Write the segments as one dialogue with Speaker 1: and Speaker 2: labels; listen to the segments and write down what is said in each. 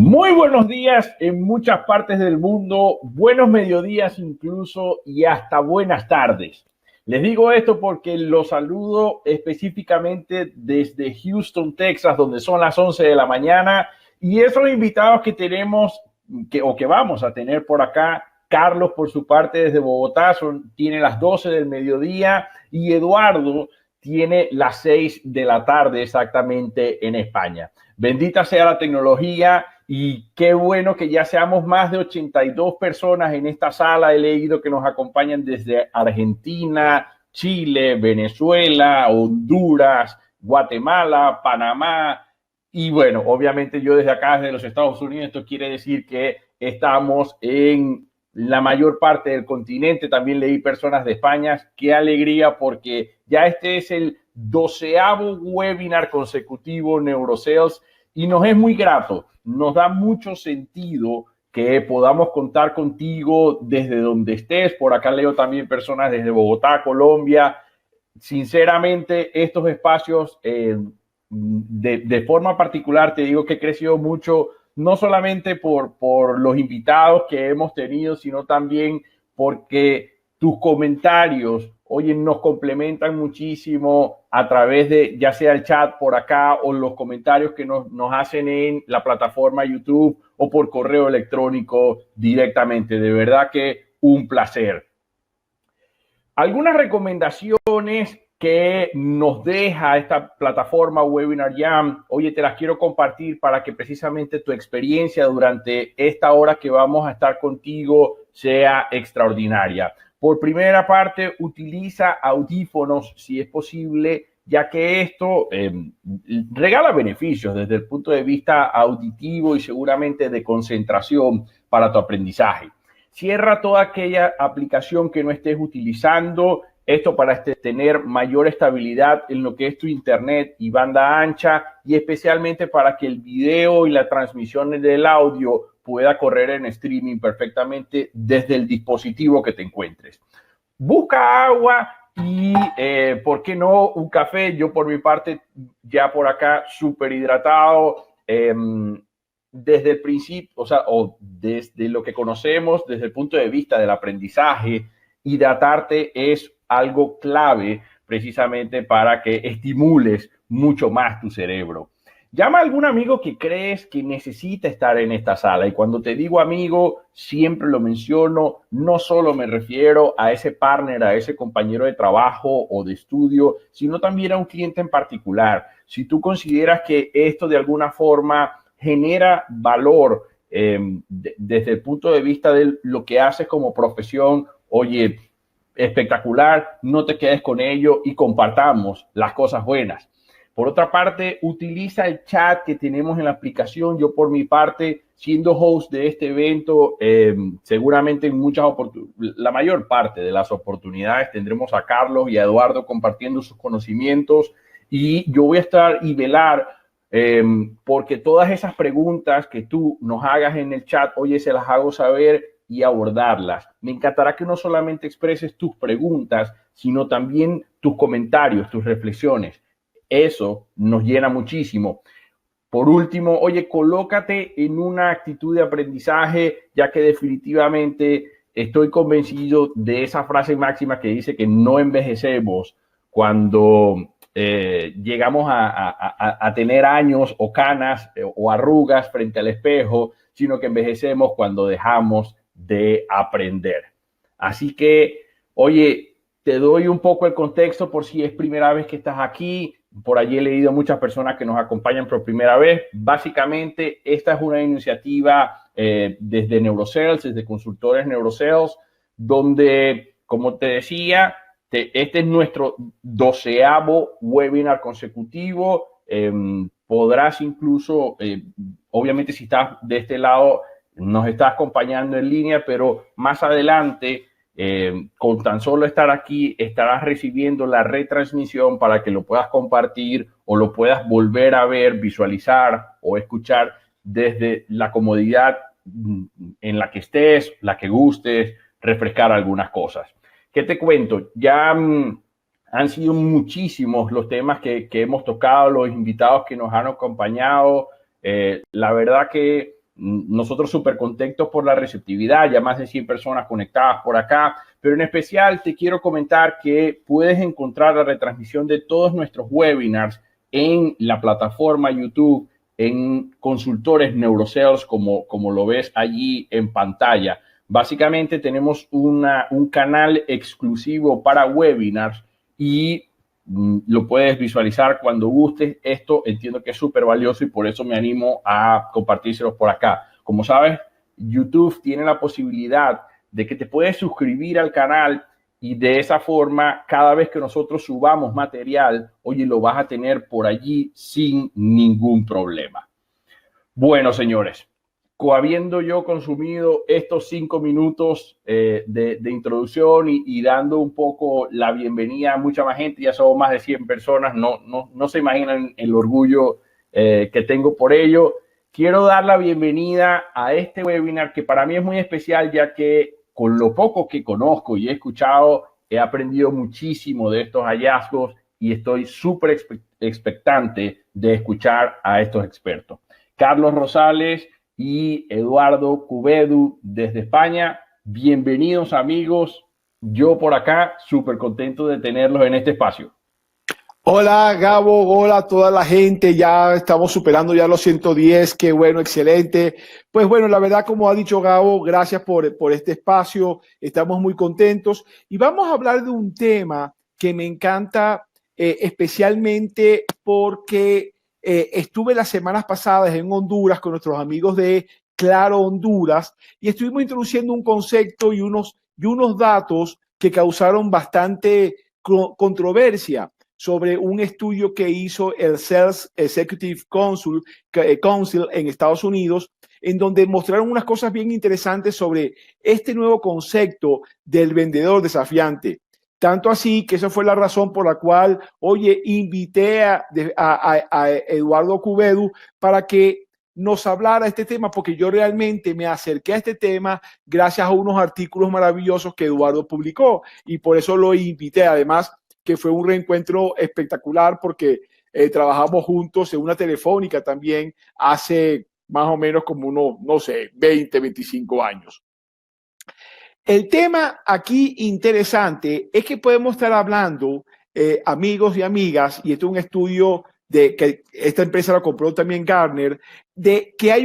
Speaker 1: Muy buenos días en muchas partes del mundo, buenos mediodías incluso y hasta buenas tardes. Les digo esto porque los saludo específicamente desde Houston, Texas, donde son las 11 de la mañana y esos invitados que tenemos que vamos a tener por acá. Carlos, por su parte, desde Bogotá, tiene las 12 del mediodía y Eduardo tiene las 6 de la tarde exactamente en España. Bendita sea la tecnología y qué bueno que ya seamos más de 82 personas en esta sala. He leído que nos acompañan desde Argentina, Chile, Venezuela, Honduras, Guatemala, Panamá. Y bueno, obviamente yo desde acá, desde los Estados Unidos, esto quiere decir que estamos en la mayor parte del continente. También leí personas de España. Qué alegría, porque ya este es el 12º webinar consecutivo Neurosales y nos es muy grato. Nos da mucho sentido que podamos contar contigo desde donde estés. Por acá leo también personas desde Bogotá, Colombia. Sinceramente, estos espacios de forma particular, te digo que he crecido mucho, no solamente por los invitados que hemos tenido, sino también porque tus comentarios, oye, nos complementan muchísimo a través de ya sea el chat por acá o los comentarios que nos hacen en la plataforma YouTube o por correo electrónico directamente. De verdad que un placer. Algunas recomendaciones que nos deja esta plataforma Webinar Jam, oye, te las quiero compartir para que precisamente tu experiencia durante esta hora que vamos a estar contigo sea extraordinaria. Por primera parte, utiliza audífonos si es posible, ya que esto regala beneficios desde el punto de vista auditivo y seguramente de concentración para tu aprendizaje. Cierra toda aquella aplicación que no estés utilizando, esto para tener mayor estabilidad en lo que es tu internet y banda ancha, y especialmente para que el video y la transmisión del audio pueda correr en streaming perfectamente desde el dispositivo que te encuentres. Busca agua y, ¿por qué no, un café? Yo por mi parte, ya por acá, súper hidratado. Desde el principio, o desde lo que conocemos, desde el punto de vista del aprendizaje, hidratarte es algo clave precisamente para que estimules mucho más tu cerebro. Llama a algún amigo que crees que necesita estar en esta sala. Y cuando te digo amigo, siempre lo menciono, no solo me refiero a ese partner, a ese compañero de trabajo o de estudio, sino también a un cliente en particular. Si tú consideras que esto de alguna forma genera valor desde el punto de vista de lo que haces como profesión, oye, espectacular, no te quedes con ello y compartamos las cosas buenas. Por otra parte, utiliza el chat que tenemos en la aplicación. Yo por mi parte, siendo host de este evento, seguramente en la mayor parte de las oportunidades tendremos a Carlos y a Eduardo compartiendo sus conocimientos, y yo voy a estar y velar porque todas esas preguntas que tú nos hagas en el chat, oye, se las hago saber y abordarlas. Me encantará que no solamente expreses tus preguntas, sino también tus comentarios, tus reflexiones. Eso nos llena muchísimo. Por último, oye, colócate en una actitud de aprendizaje, ya que definitivamente estoy convencido de esa frase máxima que dice que no envejecemos cuando llegamos a tener años o canas o arrugas frente al espejo, sino que envejecemos cuando dejamos de aprender. Así que, oye, te doy un poco el contexto por si es primera vez que estás aquí. Por allí he leído muchas personas que nos acompañan por primera vez. Básicamente, esta es una iniciativa desde Neurosales, desde Consultores Neurosales, donde, como te decía, este es nuestro 12º webinar consecutivo. Podrás incluso, obviamente si estás de este lado, nos estás acompañando en línea, pero más adelante, con tan solo estar aquí, estarás recibiendo la retransmisión para que lo puedas compartir o lo puedas volver a ver, visualizar o escuchar desde la comodidad en la que estés, la que gustes, refrescar algunas cosas. ¿Qué te cuento? Ya han sido muchísimos los temas que hemos tocado, los invitados que nos han acompañado. La verdad que nosotros súper contentos por la receptividad, ya más de 100 personas conectadas por acá, pero en especial te quiero comentar que puedes encontrar la retransmisión de todos nuestros webinars en la plataforma YouTube, en Consultores Neurosales, como lo ves allí en pantalla. Básicamente tenemos un canal exclusivo para webinars y lo puedes visualizar cuando gustes. Esto entiendo que es súper valioso y por eso me animo a compartírselos por acá. Como sabes, YouTube tiene la posibilidad de que te puedes suscribir al canal y de esa forma, cada vez que nosotros subamos material, oye, lo vas a tener por allí sin ningún problema. Bueno, señores, habiendo yo consumido estos 5 minutos de introducción y dando un poco la bienvenida a mucha más gente, ya somos más de 100 personas, no se imaginan el orgullo que tengo por ello. Quiero dar la bienvenida a este webinar que para mí es muy especial, ya que con lo poco que conozco y he escuchado, he aprendido muchísimo de estos hallazgos y estoy súper expectante de escuchar a estos expertos. Carlos Rosales y Eduardo Cubedu desde España. Bienvenidos, amigos. Yo por acá, súper contento de tenerlos en este espacio.
Speaker 2: Hola Gabo, hola a toda la gente, ya estamos superando ya los 110, qué bueno, excelente. Pues bueno, la verdad, como ha dicho Gabo, gracias por este espacio, estamos muy contentos y vamos a hablar de un tema que me encanta, especialmente porque estuve las semanas pasadas en Honduras con nuestros amigos de Claro Honduras y estuvimos introduciendo un concepto y unos datos que causaron bastante controversia sobre un estudio que hizo el Sales Executive Council en Estados Unidos, en donde mostraron unas cosas bien interesantes sobre este nuevo concepto del vendedor desafiante. Tanto así que esa fue la razón por la cual, oye, invité a Eduardo Cubedu para que nos hablara de este tema, porque yo realmente me acerqué a este tema gracias a unos artículos maravillosos que Eduardo publicó y por eso lo invité. Además, que fue un reencuentro espectacular porque trabajamos juntos en una telefónica también hace más o menos como unos, no sé, 20, 25 años. El tema aquí interesante es que podemos estar hablando, amigos y amigas, y esto es un estudio de que esta empresa lo compró también Gartner, de que ha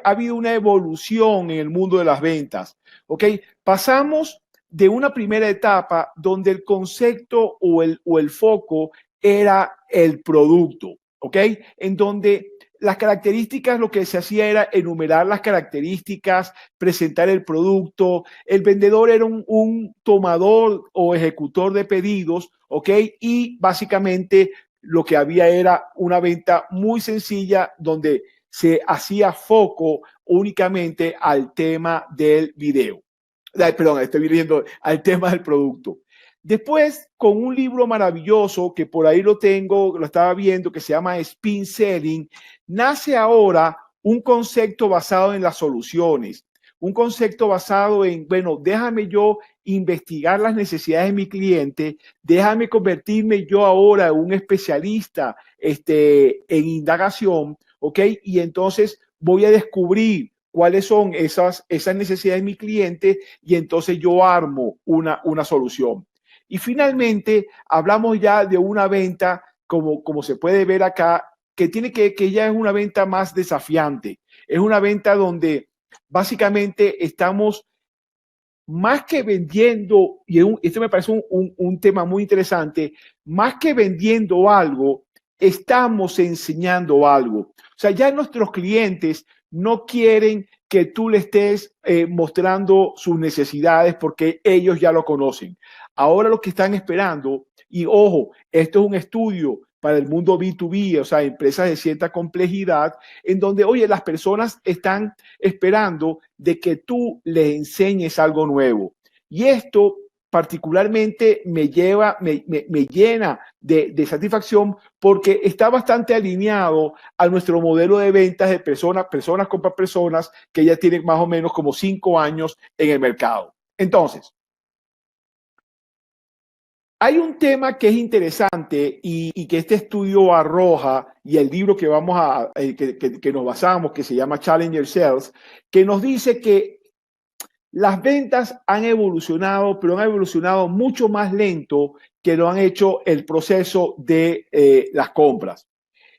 Speaker 2: habido una evolución en el mundo de las ventas. ¿Ok? Pasamos de una primera etapa donde el concepto o el foco era el producto, ¿ok? En donde las características, lo que se hacía era enumerar las características, presentar el producto. El vendedor era un tomador o ejecutor de pedidos, ¿ok? Y básicamente lo que había era una venta muy sencilla donde se hacía foco únicamente al tema del video. Perdón, estoy viendo al tema del producto. Después, con un libro maravilloso que por ahí lo tengo, lo estaba viendo, que se llama Spin Selling, nace ahora un concepto basado en las soluciones, un concepto basado en, bueno, déjame yo investigar las necesidades de mi cliente, déjame convertirme yo ahora en un especialista en indagación, ¿ok? Y entonces voy a descubrir cuáles son esas necesidades de mi cliente y entonces yo armo una solución. Y finalmente hablamos ya de una venta, como se puede ver acá, que ya es una venta más desafiante. Es una venta donde básicamente estamos más que vendiendo, y este me parece un tema muy interesante, más que vendiendo algo, estamos enseñando algo. O sea, ya nuestros clientes no quieren que tú le estés mostrando sus necesidades porque ellos ya lo conocen. Ahora lo que están esperando, y ojo, esto es un estudio para el mundo B2B, o sea, empresas de cierta complejidad, en donde, oye, las personas están esperando de que tú les enseñes algo nuevo. Y esto particularmente me llena de satisfacción porque está bastante alineado a nuestro modelo de ventas de personas compran personas que ya tienen más o menos como 5 años en el mercado. Entonces, Hay un tema que es interesante y que este estudio arroja, y el libro que que nos basamos, que se llama Challenger Sales, que nos dice que las ventas han evolucionado, pero han evolucionado mucho más lento que lo han hecho el proceso de las compras.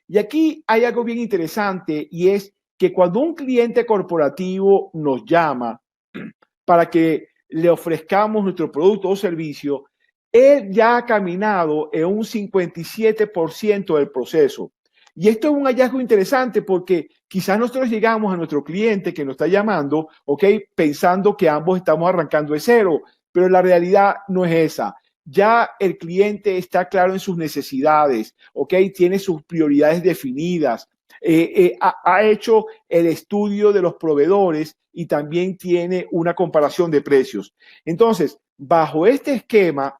Speaker 2: Y aquí hay algo bien interesante, y es que cuando un cliente corporativo nos llama para que le ofrezcamos nuestro producto o servicio, él ya ha caminado en un 57% del proceso. Y esto es un hallazgo interesante porque quizás nosotros llegamos a nuestro cliente que nos está llamando, ¿ok? Pensando que ambos estamos arrancando de cero, pero la realidad no es esa. Ya el cliente está claro en sus necesidades, ¿ok? Tiene sus prioridades definidas, ha hecho el estudio de los proveedores y también tiene una comparación de precios. Entonces, bajo este esquema,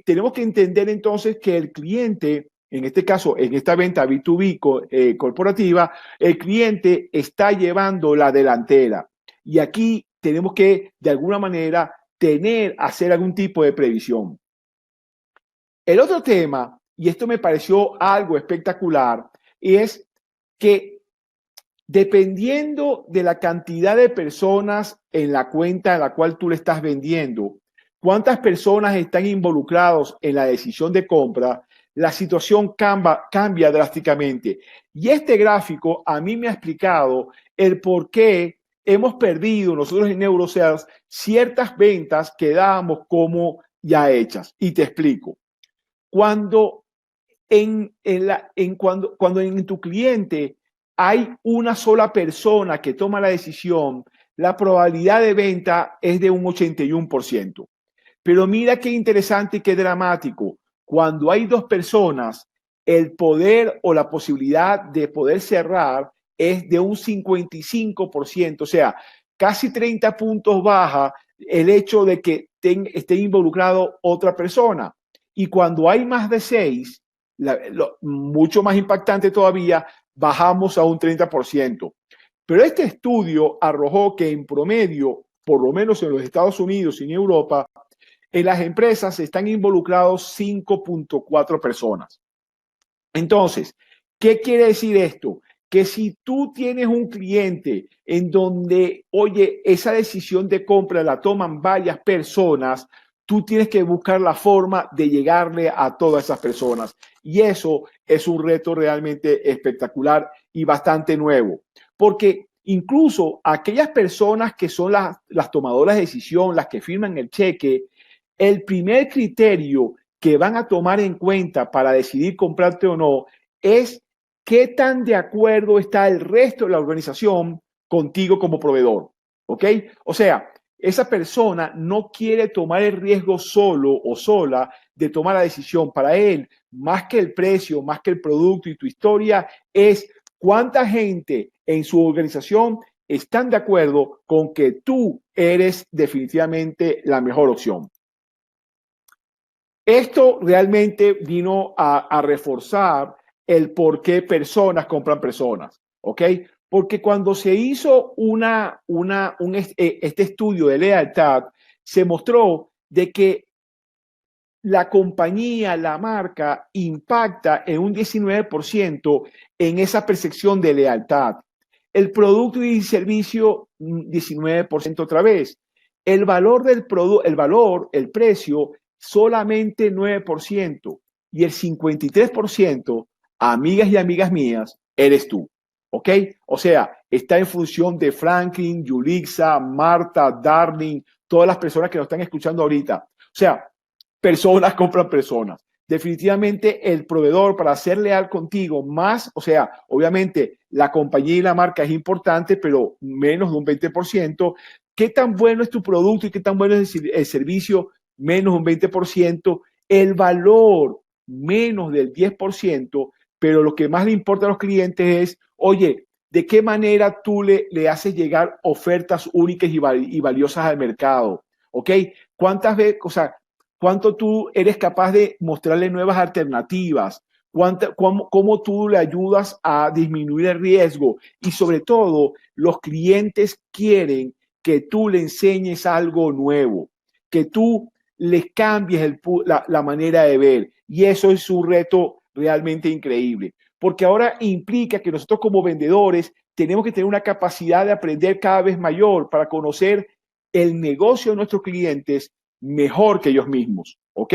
Speaker 2: tenemos que entender entonces que el cliente, en este caso, en esta venta B2B corporativa, el cliente está llevando la delantera. Y aquí tenemos que, de alguna manera, hacer algún tipo de previsión. El otro tema, y esto me pareció algo espectacular, es que dependiendo de la cantidad de personas en la cuenta a la cual tú le estás vendiendo, cuántas personas están involucrados en la decisión de compra, la situación cambia drásticamente. Y este gráfico a mí me ha explicado el por qué hemos perdido nosotros en NeuroSales ciertas ventas que dábamos como ya hechas. Y te explico. Cuando cuando en tu cliente hay una sola persona que toma la decisión, la probabilidad de venta es de un 81%. Pero mira qué interesante y qué dramático. Cuando hay dos personas, el poder o la posibilidad de poder cerrar es de un 55%. O sea, casi 30 puntos baja el hecho de que esté involucrado otra persona. Y cuando hay más de 6, mucho más impactante todavía, bajamos a un 30%. Pero este estudio arrojó que en promedio, por lo menos en los Estados Unidos y en Europa, en las empresas están involucrados 5.4 personas. Entonces, ¿qué quiere decir esto? Que si tú tienes un cliente en donde, oye, esa decisión de compra la toman varias personas, tú tienes que buscar la forma de llegarle a todas esas personas. Y eso es un reto realmente espectacular y bastante nuevo. Porque incluso aquellas personas que son las tomadoras de decisión, las que firman el cheque, el primer criterio que van a tomar en cuenta para decidir comprarte o no es qué tan de acuerdo está el resto de la organización contigo como proveedor. ¿Ok? O sea, esa persona no quiere tomar el riesgo solo o sola de tomar la decisión. Para él, más que el precio, más que el producto y tu historia, es cuánta gente en su organización están de acuerdo con que tú eres definitivamente la mejor opción. Esto realmente vino a reforzar el por qué personas compran personas, ¿ok? Porque cuando se hizo este estudio de lealtad, se mostró de que la compañía, la marca, impacta en un 19% en esa percepción de lealtad. El producto y servicio, 19% otra vez. El valor del producto, el precio, solamente 9%. Y el 53%, amigas y amigas mías, eres tú. ¿Ok? O sea, está en función de Franklin, Yulixa, Marta, Darling, todas las personas que nos están escuchando ahorita. O sea, personas compran personas. Definitivamente el proveedor, para ser leal contigo, más, o sea, obviamente la compañía y la marca es importante, pero menos de un 20%. ¿Qué tan bueno es tu producto y qué tan bueno es el servicio? Menos de un 20%. El valor, menos del 10%. Pero lo que más le importa a los clientes es, oye, ¿de qué manera tú le haces llegar ofertas únicas y valiosas al mercado? ¿Ok? ¿Cuántas veces, o sea, cuánto tú eres capaz de mostrarle nuevas alternativas? Cómo tú le ayudas a disminuir el riesgo? Y sobre todo, los clientes quieren que tú le enseñes algo nuevo, que tú les cambies la manera de ver. Y eso es un reto realmente increíble, porque ahora implica que nosotros como vendedores tenemos que tener una capacidad de aprender cada vez mayor para conocer el negocio de nuestros clientes mejor que ellos mismos, ¿ok?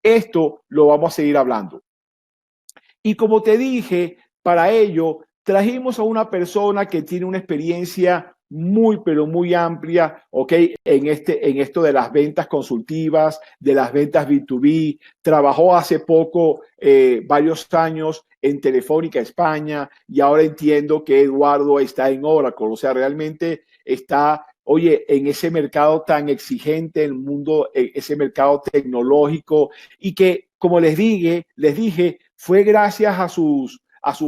Speaker 2: Esto lo vamos a seguir hablando. Y como te dije, para ello trajimos a una persona que tiene una experiencia muy, pero muy amplia, ¿ok? En esto de las ventas consultivas, de las ventas B2B. Trabajó hace poco, varios años en Telefónica España, y ahora entiendo que Eduardo está en Oracle. O sea, realmente está, oye, en ese mercado tan exigente, el mundo, ese mercado tecnológico, y que, como les dije, fue gracias a sus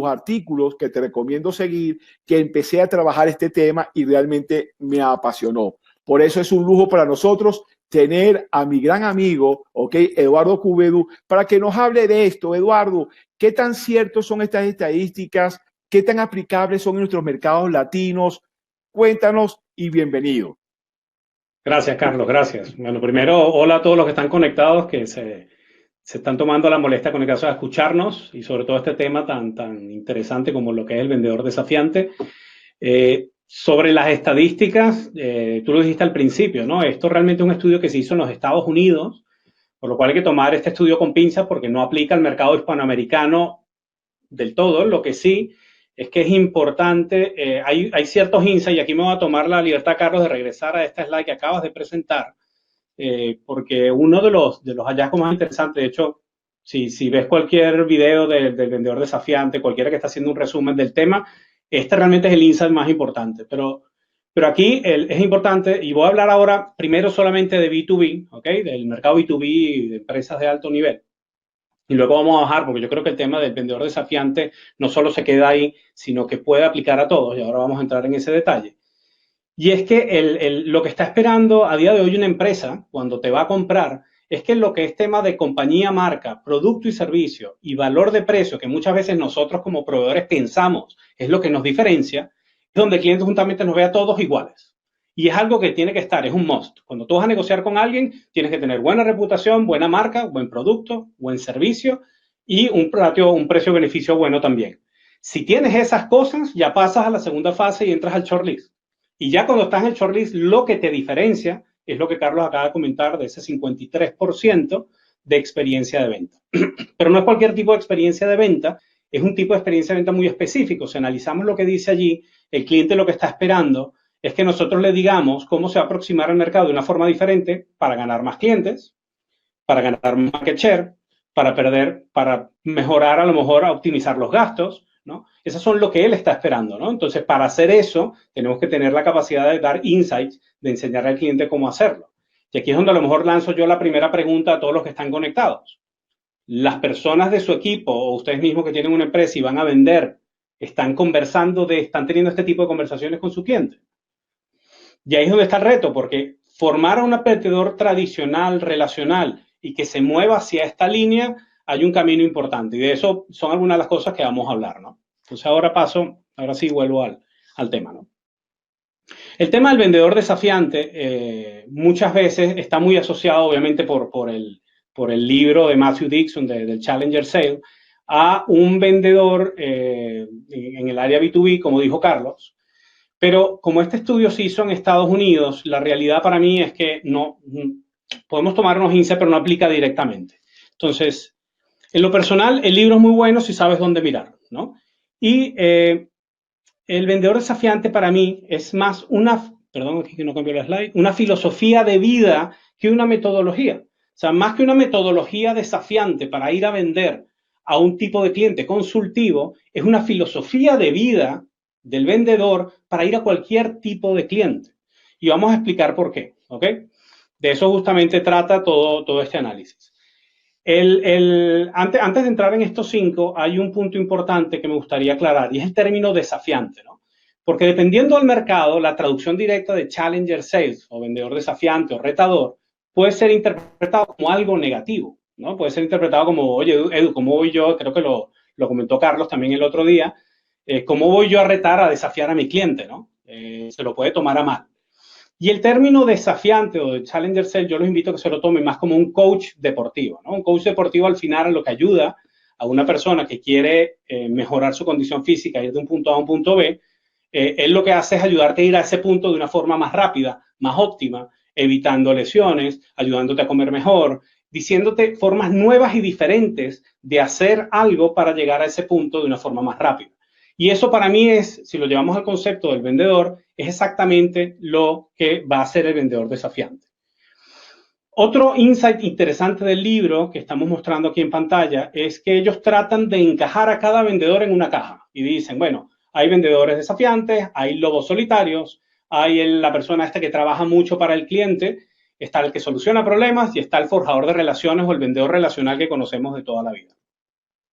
Speaker 2: artículos, que te recomiendo seguir, que empecé a trabajar este tema y realmente me apasionó. Por eso es un lujo para nosotros tener a mi gran amigo, ¿ok? Eduardo Cubedu, para que nos hable de esto. Eduardo, ¿qué tan ciertos son estas estadísticas? ¿Qué tan aplicables son en nuestros mercados latinos? Cuéntanos y bienvenido.
Speaker 3: Gracias, Carlos, gracias. Bueno, primero, hola a todos los que están conectados, que se están tomando la molestia de conectarse a escucharnos, y sobre todo este tema tan interesante como lo que es el vendedor desafiante. Sobre las estadísticas, tú lo dijiste al principio, ¿no? Esto realmente es un estudio que se hizo en los Estados Unidos, por lo cual hay que tomar este estudio con pinzas porque no aplica al mercado hispanoamericano del todo. Lo que sí es que es importante, hay ciertos insights, y aquí me voy a tomar la libertad, Carlos, de regresar a esta slide que acabas de presentar, porque uno de los hallazgos más interesantes, de hecho, si ves cualquier video del vendedor desafiante, cualquiera que está haciendo un resumen del tema, este realmente es el insight más importante. Pero aquí es importante, y voy a hablar ahora primero solamente de B2B, ¿ok? Del mercado B2B, de empresas de alto nivel. Y luego vamos a bajar, porque yo creo que el tema del vendedor desafiante no solo se queda ahí, sino que puede aplicar a todos, y ahora vamos a entrar en ese detalle. Y es que lo que está esperando a día de hoy una empresa cuando te va a comprar es que lo que es tema de compañía, marca, producto y servicio y valor de precio, que muchas veces nosotros como proveedores pensamos es lo que nos diferencia, es donde el cliente juntamente nos ve a todos iguales. Y es algo que tiene que estar, es un must. Cuando tú vas a negociar con alguien, tienes que tener buena reputación, buena marca, buen producto, buen servicio y un precio-beneficio bueno también. Si tienes esas cosas, ya pasas a la segunda fase y entras al shortlist. Y ya cuando estás en el shortlist, lo que te diferencia es lo que Carlos acaba de comentar, de ese 53% de experiencia de venta. Pero no es cualquier tipo de experiencia de venta, es un tipo de experiencia de venta muy específico. Si analizamos lo que dice allí, el cliente lo que está esperando es que nosotros le digamos cómo se va a aproximar al mercado de una forma diferente para ganar más clientes, para ganar market share, para mejorar, a lo mejor, a optimizar los gastos, ¿no? Esas son lo que él está esperando, ¿no? Entonces, para hacer eso, tenemos que tener la capacidad de dar insights, de enseñar al cliente cómo hacerlo. Y aquí es donde a lo mejor lanzo yo la primera pregunta a todos los que están conectados. ¿Las personas de su equipo o ustedes mismos que tienen una empresa y van a vender, están teniendo este tipo de conversaciones con su cliente? Y ahí es donde está el reto, porque formar a un vendedor tradicional, relacional, y que se mueva hacia esta línea, hay un camino importante. Y de eso son algunas de las cosas que vamos a hablar, ¿no? Entonces ahora sí vuelvo al tema, ¿no? El tema del vendedor desafiante muchas veces está muy asociado, obviamente, por el libro de Matthew Dixon, del Challenger Sale, a un vendedor en el área B2B, como dijo Carlos. Pero como este estudio se hizo en Estados Unidos, la realidad para mí es que no podemos tomar unos insights, pero no aplica directamente. Entonces, en lo personal, el libro es muy bueno si sabes dónde mirar, ¿no? Y el vendedor desafiante para mí es más una filosofía de vida que una metodología. O sea, más que una metodología desafiante para ir a vender a un tipo de cliente consultivo, es una filosofía de vida del vendedor para ir a cualquier tipo de cliente. Y vamos a explicar por qué, ¿ok? De eso justamente trata todo este análisis. Antes de entrar en estos 5, hay un punto importante que me gustaría aclarar, y es el término desafiante, ¿no? Porque dependiendo del mercado, la traducción directa de Challenger Sales o vendedor desafiante o retador puede ser interpretado como algo negativo, ¿no? Puede ser interpretado como, oye, Edu, ¿cómo voy yo? Creo que lo comentó Carlos también el otro día. ¿Cómo voy yo a retar, a desafiar a mi cliente, ¿no? Se lo puede tomar a mal. Y el término desafiante o de Challenger Sales, yo los invito a que se lo tomen más como un coach deportivo, ¿no? Un coach deportivo al final lo que ayuda a una persona que quiere mejorar su condición física, ir de un punto A a un punto B, él lo que hace es ayudarte a ir a ese punto de una forma más rápida, más óptima, evitando lesiones, ayudándote a comer mejor, diciéndote formas nuevas y diferentes de hacer algo para llegar a ese punto de una forma más rápida. Y eso para mí es, si lo llevamos al concepto del vendedor, es exactamente lo que va a ser el vendedor desafiante. Otro insight interesante del libro que estamos mostrando aquí en pantalla es que ellos tratan de encajar a cada vendedor en una caja y dicen, bueno, hay vendedores desafiantes, hay lobos solitarios, hay la persona esta que trabaja mucho para el cliente, está el que soluciona problemas y está el forjador de relaciones o el vendedor relacional que conocemos de toda la vida.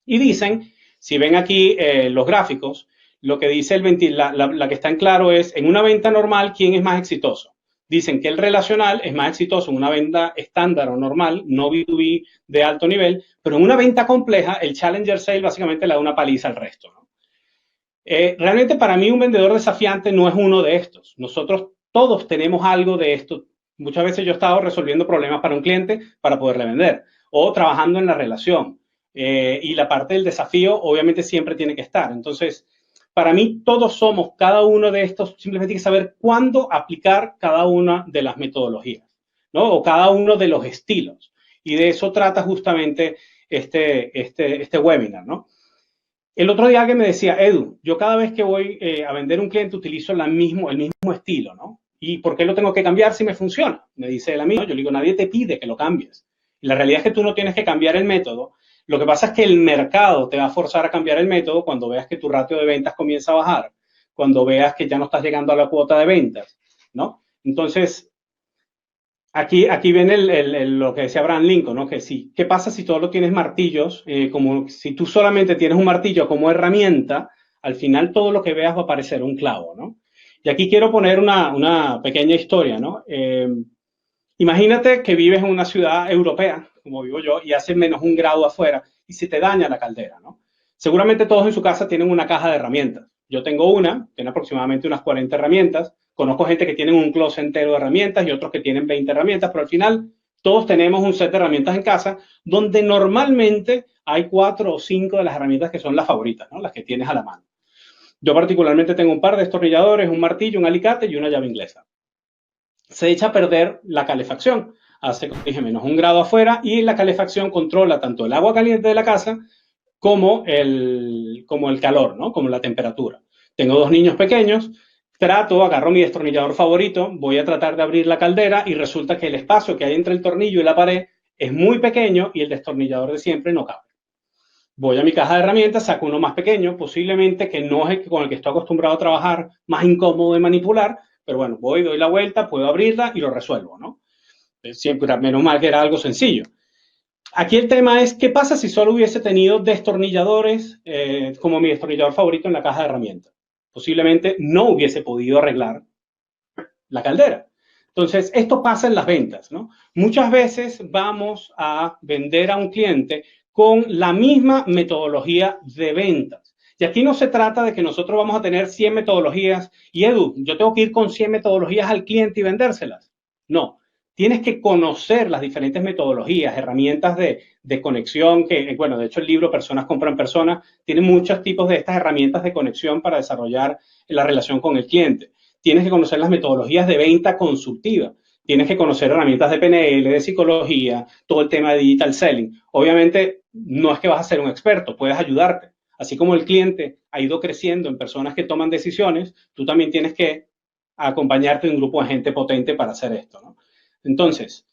Speaker 3: Y dicen, si ven aquí los gráficos, lo que dice la que está en claro es, en una venta normal, ¿quién es más exitoso? Dicen que el relacional es más exitoso en una venta estándar o normal, no B2B de alto nivel, pero en una venta compleja, el Challenger Sale básicamente le da una paliza al resto, ¿no? Realmente para mí un vendedor desafiante no es uno de estos. Nosotros todos tenemos algo de esto. Muchas veces yo he estado resolviendo problemas para un cliente para poderle vender o trabajando en la relación. Y la parte del desafío obviamente siempre tiene que estar. Entonces, para mí todos somos cada uno de estos, simplemente hay que saber cuándo aplicar cada una de las metodologías, ¿no? O cada uno de los estilos. Y de eso trata justamente este webinar, ¿no? El otro día alguien me decía, Edu, yo cada vez que voy a vender un cliente utilizo el mismo estilo, ¿no? ¿Y por qué lo tengo que cambiar si me funciona? Me dice él a mí, ¿no? Yo le digo, nadie te pide que lo cambies. Y la realidad es que tú no tienes que cambiar el método. Lo que pasa es que el mercado te va a forzar a cambiar el método cuando veas que tu ratio de ventas comienza a bajar, cuando veas que ya no estás llegando a la cuota de ventas, ¿no? Entonces, aquí viene lo que decía Abraham Lincoln, ¿no? Que sí, ¿qué pasa si todo lo tienes martillos? Como si tú solamente tienes un martillo como herramienta, al final todo lo que veas va a parecer un clavo, ¿no? Y aquí quiero poner una pequeña historia, ¿no? Imagínate que vives en una ciudad europea, como vivo yo, y hace -1 grado afuera y se te daña la caldera, ¿no? Seguramente todos en su casa tienen una caja de herramientas. Yo tengo tiene aproximadamente unas 40 herramientas. Conozco gente que tiene un closet entero de herramientas y otros que tienen 20 herramientas, pero al final todos tenemos un set de herramientas en casa donde normalmente hay 4 o 5 de las herramientas que son las favoritas, ¿no? Las que tienes a la mano. Yo particularmente tengo un par de destornilladores, un martillo, un alicate y una llave inglesa. Se echa a perder la calefacción. Hace, como dije, -1 grado afuera y la calefacción controla tanto el agua caliente de la casa como el calor, ¿no? Como la temperatura. Tengo 2 niños pequeños, agarro mi destornillador favorito, voy a tratar de abrir la caldera y resulta que el espacio que hay entre el tornillo y la pared es muy pequeño y el destornillador de siempre no cabe. Voy a mi caja de herramientas, saco uno más pequeño, posiblemente que no es con el que estoy acostumbrado a trabajar, más incómodo de manipular, pero bueno, voy, doy la vuelta, puedo abrirla y lo resuelvo, ¿no? Siempre, menos mal que era algo sencillo. Aquí el tema es, ¿qué pasa si solo hubiese tenido destornilladores como mi destornillador favorito en la caja de herramientas? Posiblemente no hubiese podido arreglar la caldera. Entonces, esto pasa en las ventas, ¿no? Muchas veces vamos a vender a un cliente con la misma metodología de ventas. Y aquí no se trata de que nosotros vamos a tener 100 metodologías y Edu, yo tengo que ir con 100 metodologías al cliente y vendérselas. No, tienes que conocer las diferentes metodologías, herramientas de conexión, que, bueno, de hecho el libro Personas compran personas tiene muchos tipos de estas herramientas de conexión para desarrollar la relación con el cliente. Tienes que conocer las metodologías de venta consultiva. Tienes que conocer herramientas de PNL, de psicología, todo el tema de digital selling. Obviamente, no es que vas a ser un experto, puedes ayudarte. Así como el cliente ha ido creciendo en personas que toman decisiones, tú también tienes que acompañarte de un grupo de gente potente para hacer esto, ¿no? Entonces,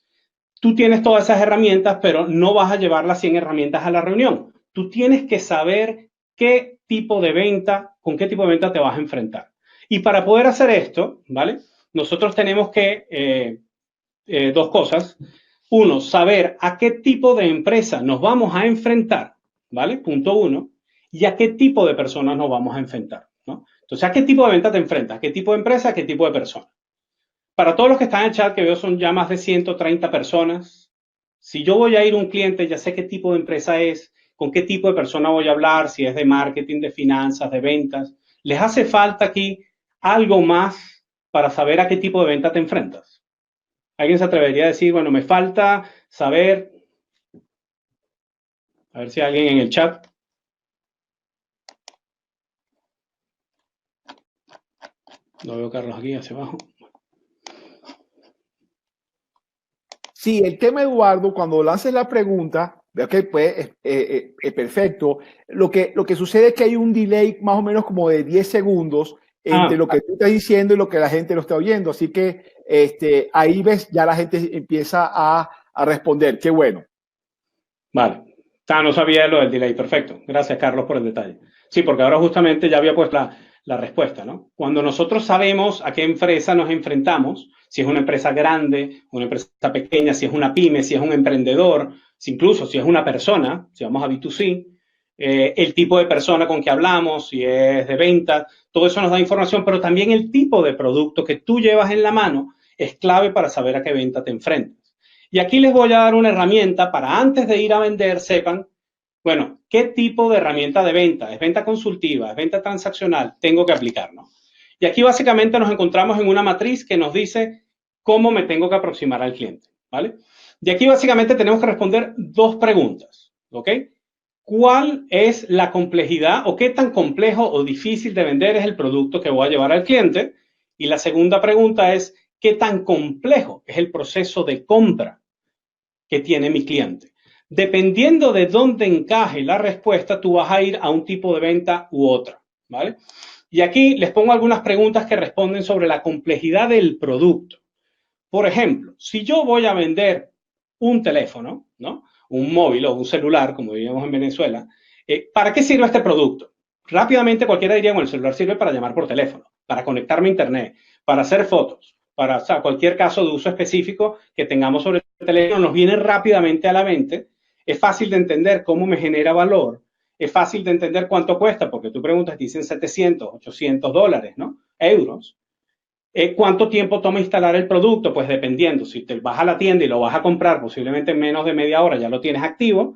Speaker 3: tú tienes todas esas herramientas, pero no vas a llevar las 100 herramientas a la reunión. Tú tienes que saber qué tipo de venta, con qué tipo de venta te vas a enfrentar. Y para poder hacer esto, ¿vale? Nosotros tenemos que, 2 cosas. Uno, saber a qué tipo de empresa nos vamos a enfrentar, ¿vale? Punto 1. Y a qué tipo de personas nos vamos a enfrentar, ¿no? Entonces, ¿a qué tipo de venta te enfrentas? ¿A qué tipo de empresa? ¿A qué tipo de persona? Para todos los que están en el chat, que veo son ya más de 130 personas, si yo voy a ir a un cliente, ya sé qué tipo de empresa es, con qué tipo de persona voy a hablar, si es de marketing, de finanzas, de ventas. ¿Les hace falta aquí algo más para saber a qué tipo de venta te enfrentas? ¿Alguien se atrevería a decir, bueno, me falta saber, a ver si hay alguien en el chat? No veo a Carlos aquí hacia abajo.
Speaker 2: Sí, el tema, Eduardo, cuando lances la pregunta, veo que pues, es perfecto. Lo que sucede es que hay un delay más o menos como de 10 segundos entre lo que tú estás diciendo y lo que la gente lo está oyendo. Así que ahí ves, ya la gente empieza a responder. Qué bueno.
Speaker 3: Vale. No sabía lo del delay. Perfecto. Gracias, Carlos, por el detalle. Sí, porque ahora justamente ya había puesto la respuesta, ¿no? Cuando nosotros sabemos a qué empresa nos enfrentamos, si es una empresa grande, una empresa pequeña, si es una pyme, si es un emprendedor, incluso si es una persona, si vamos a B2C, el tipo de persona con que hablamos, si es de venta, todo eso nos da información, pero también el tipo de producto que tú llevas en la mano es clave para saber a qué venta te enfrentas. Y aquí les voy a dar una herramienta para antes de ir a vender, sepan, bueno, ¿qué tipo de herramienta de venta? ¿Es venta consultiva? ¿Es venta transaccional? Tengo que aplicar, ¿no? Y aquí básicamente nos encontramos en una matriz que nos dice cómo me tengo que aproximar al cliente, ¿vale? Y aquí básicamente tenemos que responder dos preguntas, ¿ok? ¿Cuál es la complejidad o qué tan complejo o difícil de vender es el producto que voy a llevar al cliente? Y la segunda pregunta es, ¿qué tan complejo es el proceso de compra que tiene mi cliente? Dependiendo de dónde encaje la respuesta, tú vas a ir a un tipo de venta u otra, ¿vale? Y aquí les pongo algunas preguntas que responden sobre la complejidad del producto. Por ejemplo, si yo voy a vender un teléfono, ¿no? Un móvil o un celular, como diríamos en Venezuela, ¿para qué sirve este producto? Rápidamente cualquiera diría, bueno, el celular sirve para llamar por teléfono, para conectarme a internet, para hacer fotos, para cualquier caso de uso específico que tengamos sobre el teléfono, nos viene rápidamente a la mente. Es fácil de entender cómo me genera valor. Es fácil de entender cuánto cuesta, porque tú preguntas, dicen 700, 800 dólares, ¿no? Euros. ¿Cuánto tiempo toma instalar el producto? Pues dependiendo. Si te vas a la tienda y lo vas a comprar, posiblemente en menos de media hora ya lo tienes activo.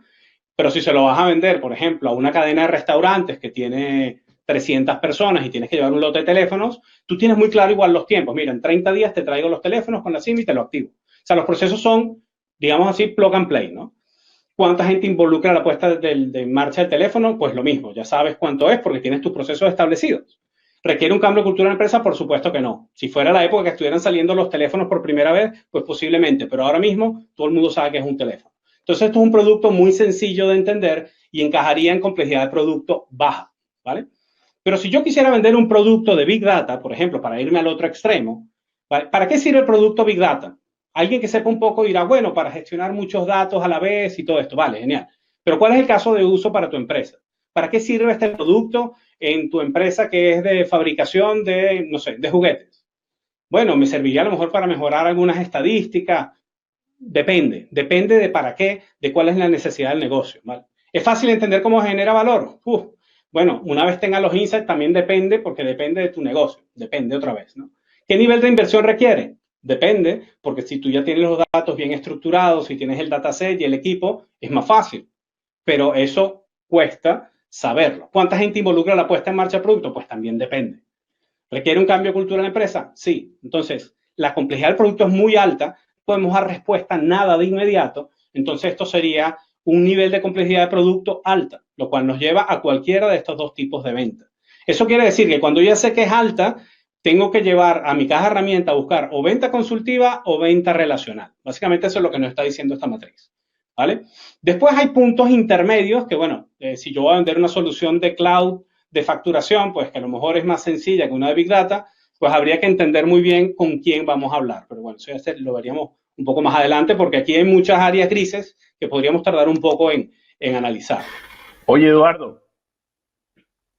Speaker 3: Pero si se lo vas a vender, por ejemplo, a una cadena de restaurantes que tiene 300 personas y tienes que llevar un lote de teléfonos, tú tienes muy claro igual los tiempos. Mira, en 30 días te traigo los teléfonos con la SIM y te lo activo. O sea, los procesos son, digamos así, plug and play, ¿no? ¿Cuánta gente involucra la puesta de marcha del teléfono? Pues lo mismo, ya sabes cuánto es porque tienes tus procesos establecidos. ¿Requiere un cambio de cultura en la empresa? Por supuesto que no. Si fuera la época que estuvieran saliendo los teléfonos por primera vez, pues posiblemente, pero ahora mismo todo el mundo sabe que es un teléfono. Entonces, esto es un producto muy sencillo de entender y encajaría en complejidad de producto baja, ¿vale? Pero si yo quisiera vender un producto de Big Data, por ejemplo, para irme al otro extremo, ¿vale? ¿Para qué sirve el producto Big Data? Alguien que sepa un poco dirá, bueno, para gestionar muchos datos a la vez y todo esto. Vale, genial. Pero ¿cuál es el caso de uso para tu empresa? ¿Para qué sirve este producto en tu empresa que es de fabricación de, no sé, de juguetes? Bueno, me serviría a lo mejor para mejorar algunas estadísticas. Depende de para qué, de cuál es la necesidad del negocio, ¿vale? ¿Es fácil entender cómo genera valor? Bueno, una vez tenga los insights también depende, porque depende de tu negocio, depende otra vez, ¿no? ¿Qué nivel de inversión requiere? Depende, porque si tú ya tienes los datos bien estructurados, si tienes el dataset y el equipo, es más fácil, pero eso cuesta saberlo. ¿Cuánta gente involucra la puesta en marcha del producto? Pues también depende. ¿Requiere un cambio de cultura en la empresa? Sí. Entonces, la complejidad del producto es muy alta, podemos dar respuesta nada de inmediato, entonces esto sería un nivel de complejidad de producto alta, lo cual nos lleva a cualquiera de estos dos tipos de venta. Eso quiere decir que cuando ya sé que es alta, tengo que llevar a mi caja de herramientas a buscar o venta consultiva o venta relacional. Básicamente eso es lo que nos está diciendo esta matriz, ¿vale? Después hay puntos intermedios que, bueno, si yo voy a vender una solución de cloud de facturación, pues que a lo mejor es más sencilla que una de Big Data, pues habría que entender muy bien con quién vamos a hablar. Pero bueno, eso ya lo veríamos un poco más adelante porque aquí hay muchas áreas grises que podríamos tardar un poco en analizar.
Speaker 1: Oye, Eduardo.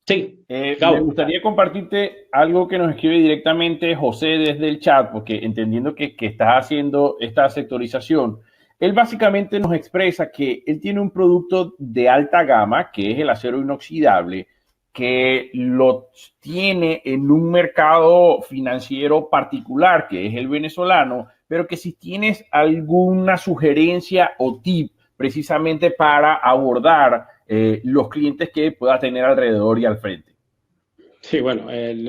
Speaker 3: Sí.
Speaker 1: Me gustaría compartirte algo que nos escribe directamente José desde el chat, porque entendiendo que estás haciendo esta sectorización, él básicamente nos expresa que él tiene un producto de alta gama, que es el acero inoxidable, que lo tiene en un mercado financiero particular, que es el venezolano, pero que si tienes alguna sugerencia o tip precisamente para abordar los clientes que pueda tener alrededor y al frente.
Speaker 3: Sí, bueno,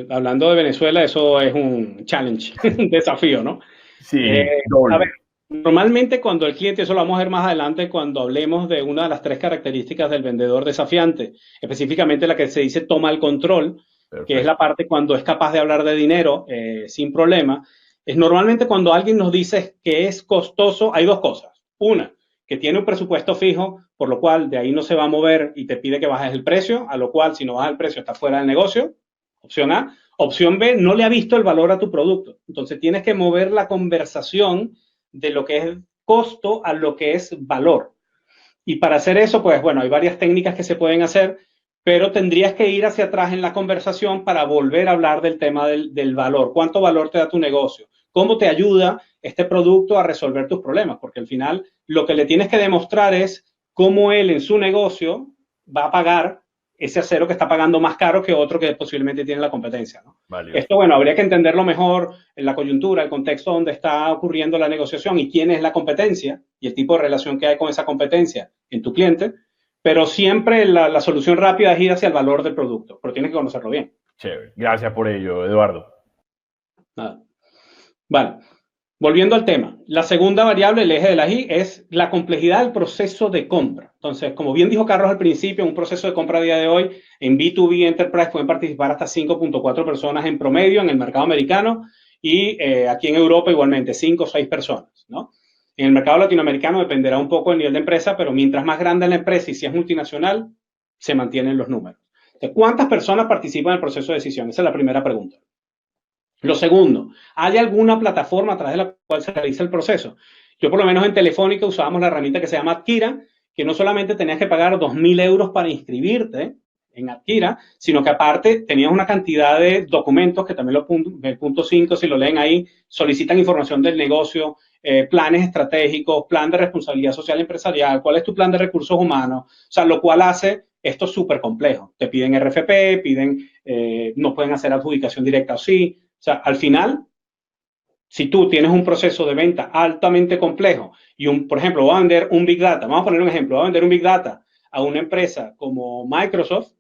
Speaker 3: hablando de Venezuela, eso es un challenge, un desafío, ¿no?
Speaker 1: Sí,
Speaker 3: A ver,
Speaker 1: doble.
Speaker 3: normalmente cuando el cliente, eso lo vamos a ver más adelante cuando hablemos de una de las tres características del vendedor desafiante, específicamente la que se dice toma el control, que es la
Speaker 1: Perfecto.
Speaker 3: parte cuando es capaz de hablar de dinero sin problema. Es normalmente cuando alguien nos dice que es costoso, hay dos cosas. Una, que tiene un presupuesto fijo, por lo cual de ahí no se va a mover y te pide que bajes el precio, a lo cual si no bajas el precio está fuera del negocio. Opción A. Opción B, no le ha visto el valor a tu producto. Entonces tienes que mover la conversación de lo que es costo a lo que es valor. Y para hacer eso, pues bueno, hay varias técnicas que se pueden hacer, pero tendrías que ir hacia atrás en la conversación para volver a hablar del tema del valor. ¿Cuánto valor te da tu negocio? ¿Cómo te ayuda este producto a resolver tus problemas? Porque al final lo que le tienes que demostrar es cómo él en su negocio va a pagar ese acero que está pagando más caro que otro que posiblemente tiene la competencia, ¿no?
Speaker 1: Valioso.
Speaker 3: Esto, bueno, habría que entenderlo mejor en la coyuntura, el contexto donde está ocurriendo la negociación y quién es la competencia y el tipo de relación que hay con esa competencia en tu cliente, pero siempre la solución rápida es ir hacia el valor del producto, pero tienes que conocerlo bien.
Speaker 1: Chévere. Gracias por ello, Eduardo.
Speaker 3: Nada. Vale. Volviendo al tema, la segunda variable, el eje de la I, es la complejidad del proceso de compra. Entonces, como bien dijo Carlos al principio, un proceso de compra a día de hoy en B2B Enterprise pueden participar hasta 5.4 personas en promedio en el mercado americano y aquí en Europa igualmente 5 o 6 personas, ¿no? En el mercado latinoamericano dependerá un poco del nivel de empresa, pero mientras más grande la empresa y si es multinacional, se mantienen los números. Entonces, ¿cuántas personas participan en el proceso de decisión? Esa es la primera pregunta. Lo segundo, ¿hay alguna plataforma a través de la cual se realiza el proceso? Yo por lo menos en Telefónica usábamos la herramienta que se llama Adquira, que no solamente tenías que pagar 2.000 euros para inscribirte en Adquira, sino que aparte tenías una cantidad de documentos que también el punto 5, si lo leen ahí, solicitan información del negocio, planes estratégicos, plan de responsabilidad social empresarial, cuál es tu plan de recursos humanos, o sea, lo cual hace esto súper complejo. Te piden RFP, no pueden hacer adjudicación directa o sí. O sea, al final, si tú tienes un proceso de venta altamente complejo y, por ejemplo, voy a vender un Big Data, vamos a poner un ejemplo, voy a vender un Big Data a una empresa como Microsoft,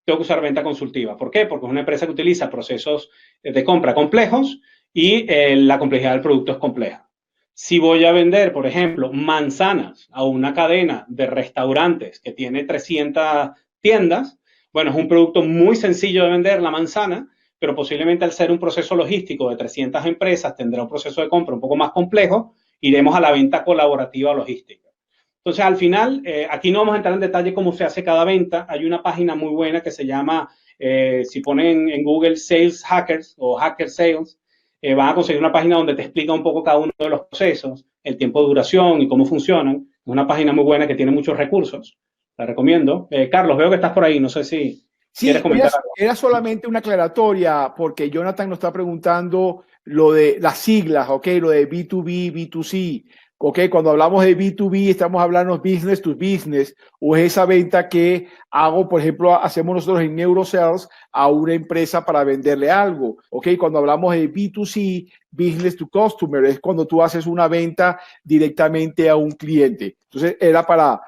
Speaker 3: tengo que usar venta consultiva. ¿Por qué? Porque es una empresa que utiliza procesos de compra complejos y la complejidad del producto es compleja. Si voy a vender, por ejemplo, manzanas a una cadena de restaurantes que tiene 300 tiendas, bueno, es un producto muy sencillo de vender, la manzana, pero posiblemente al ser un proceso logístico de 300 empresas tendrá un proceso de compra un poco más complejo, iremos a la venta colaborativa logística. Entonces, al final, aquí no vamos a entrar en detalle cómo se hace cada venta. Hay una página muy buena que se llama, si ponen en Google Sales Hackers o Hacker Sales, van a conseguir una página donde te explica un poco cada uno de los procesos, el tiempo de duración y cómo funcionan. Es una página muy buena que tiene muchos recursos. La recomiendo. Carlos, veo que estás por ahí. No sé si quieres
Speaker 2: Sí,
Speaker 3: comentar algo.
Speaker 2: era solamente una aclaratoria porque Jonathan nos está preguntando lo de las siglas, ¿ok? Lo de B2B, B2C, ¿ok? Cuando hablamos de B2B estamos hablando business to business o es esa venta que hago, por ejemplo, hacemos nosotros en NeuroSales a una empresa para venderle algo, ¿ok? Cuando hablamos de B2C, business to customer, es cuando tú haces una venta directamente a un cliente. Entonces era para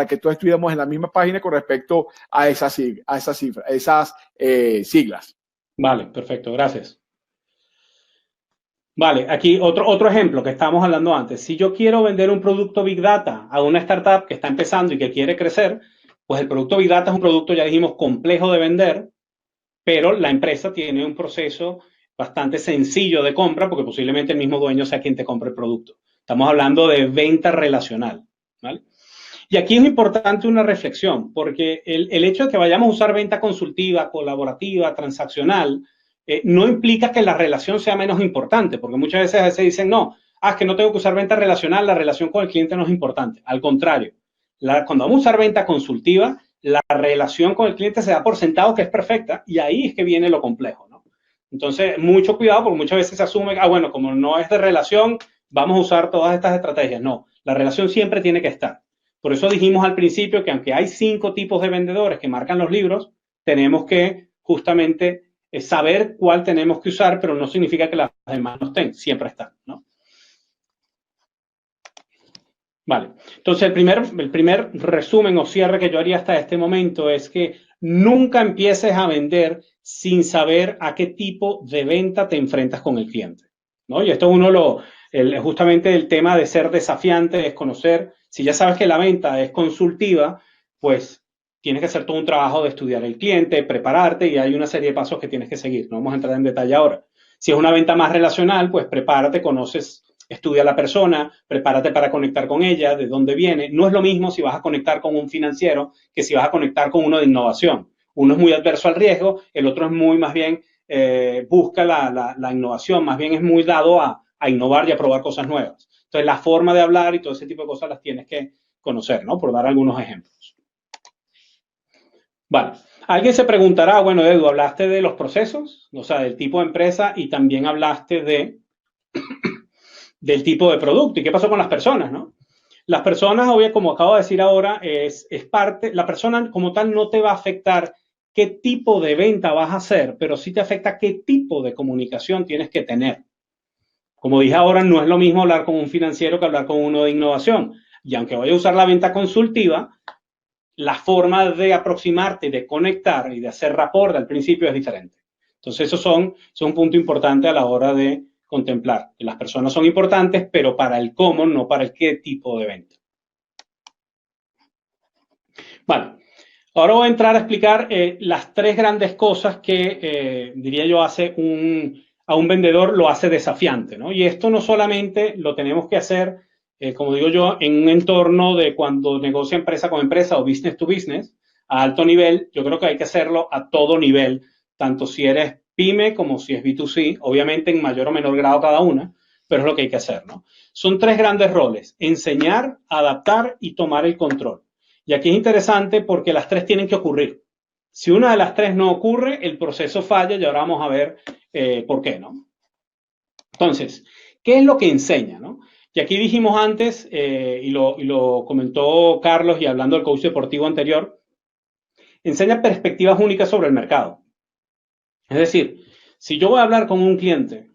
Speaker 2: que todos estuviéramos en la misma página con respecto a esas siglas.
Speaker 3: Vale, perfecto, gracias. Vale, aquí otro ejemplo que estábamos hablando antes. Si yo quiero vender un producto Big Data a una startup que está empezando y que quiere crecer, pues el producto Big Data es un producto, ya dijimos, complejo de vender, pero la empresa tiene un proceso bastante sencillo de compra porque posiblemente el mismo dueño sea quien te compre el producto. Estamos hablando de venta relacional, ¿vale? Y aquí es importante una reflexión, porque el hecho de que vayamos a usar venta consultiva, colaborativa, transaccional, no implica que la relación sea menos importante, porque muchas veces se dicen, no, es que no tengo que usar venta relacional, la relación con el cliente no es importante. Al contrario, cuando vamos a usar venta consultiva, la relación con el cliente se da por sentado que es perfecta y ahí es que viene lo complejo, ¿no? Entonces, mucho cuidado porque muchas veces se asume, bueno, como no es de relación, vamos a usar todas estas estrategias. No, la relación siempre tiene que estar. Por eso dijimos al principio que aunque hay 5 tipos de vendedores que marcan los libros, tenemos que justamente saber cuál tenemos que usar, pero no significa que las demás no estén, siempre están, ¿no? Vale, entonces el primer resumen o cierre que yo haría hasta este momento es que nunca empieces a vender sin saber a qué tipo de venta te enfrentas con el cliente, ¿no? Y esto es justamente el tema de ser desafiante, es conocer, si ya sabes que la venta es consultiva, pues tienes que hacer todo un trabajo de estudiar el cliente, prepararte y hay una serie de pasos que tienes que seguir, no vamos a entrar en detalle ahora. Si es una venta más relacional, pues prepárate, conoces, estudia a la persona, prepárate para conectar con ella, de dónde viene. No es lo mismo si vas a conectar con un financiero que si vas a conectar con uno de innovación. Uno es muy adverso al riesgo, el otro es muy más bien busca la innovación, más bien es muy dado a innovar y a probar cosas nuevas. Entonces la forma de hablar y todo ese tipo de cosas las tienes que conocer, ¿no? Por dar algunos ejemplos. Vale. Alguien se preguntará, bueno, Edu, hablaste de los procesos, o sea, del tipo de empresa y también hablaste del tipo de producto. ¿Y qué pasó con las personas, no? Las personas, obvio, como acabo de decir ahora, es parte, la persona como tal no te va a afectar qué tipo de venta vas a hacer, pero sí te afecta qué tipo de comunicación tienes que tener. Como dije ahora, no es lo mismo hablar con un financiero que hablar con uno de innovación. Y aunque vaya a usar la venta consultiva, la forma de aproximarte, de conectar y de hacer rapport al principio es diferente. Entonces, eso es un punto importante a la hora de contemplar. Las personas son importantes, pero para el cómo, no para el qué tipo de venta. Vale. Ahora voy a entrar a explicar las tres grandes cosas que, diría yo, a un vendedor lo hace desafiante, ¿no? Y esto no solamente lo tenemos que hacer, como digo yo, en un entorno de cuando negocia empresa con empresa o business to business, a alto nivel. Yo creo que hay que hacerlo a todo nivel, tanto si eres pyme como si es B2C, obviamente en mayor o menor grado cada una, pero es lo que hay que hacer, ¿no? Son tres grandes roles: enseñar, adaptar y tomar el control. Y aquí es interesante porque las tres tienen que ocurrir. Si una de las tres no ocurre, el proceso falla y ahora vamos a ver por qué, ¿no? Entonces, ¿qué es lo que enseña, no? Y aquí dijimos antes, y lo comentó Carlos y hablando del coach deportivo anterior, enseña perspectivas únicas sobre el mercado. Es decir, si yo voy a hablar con un cliente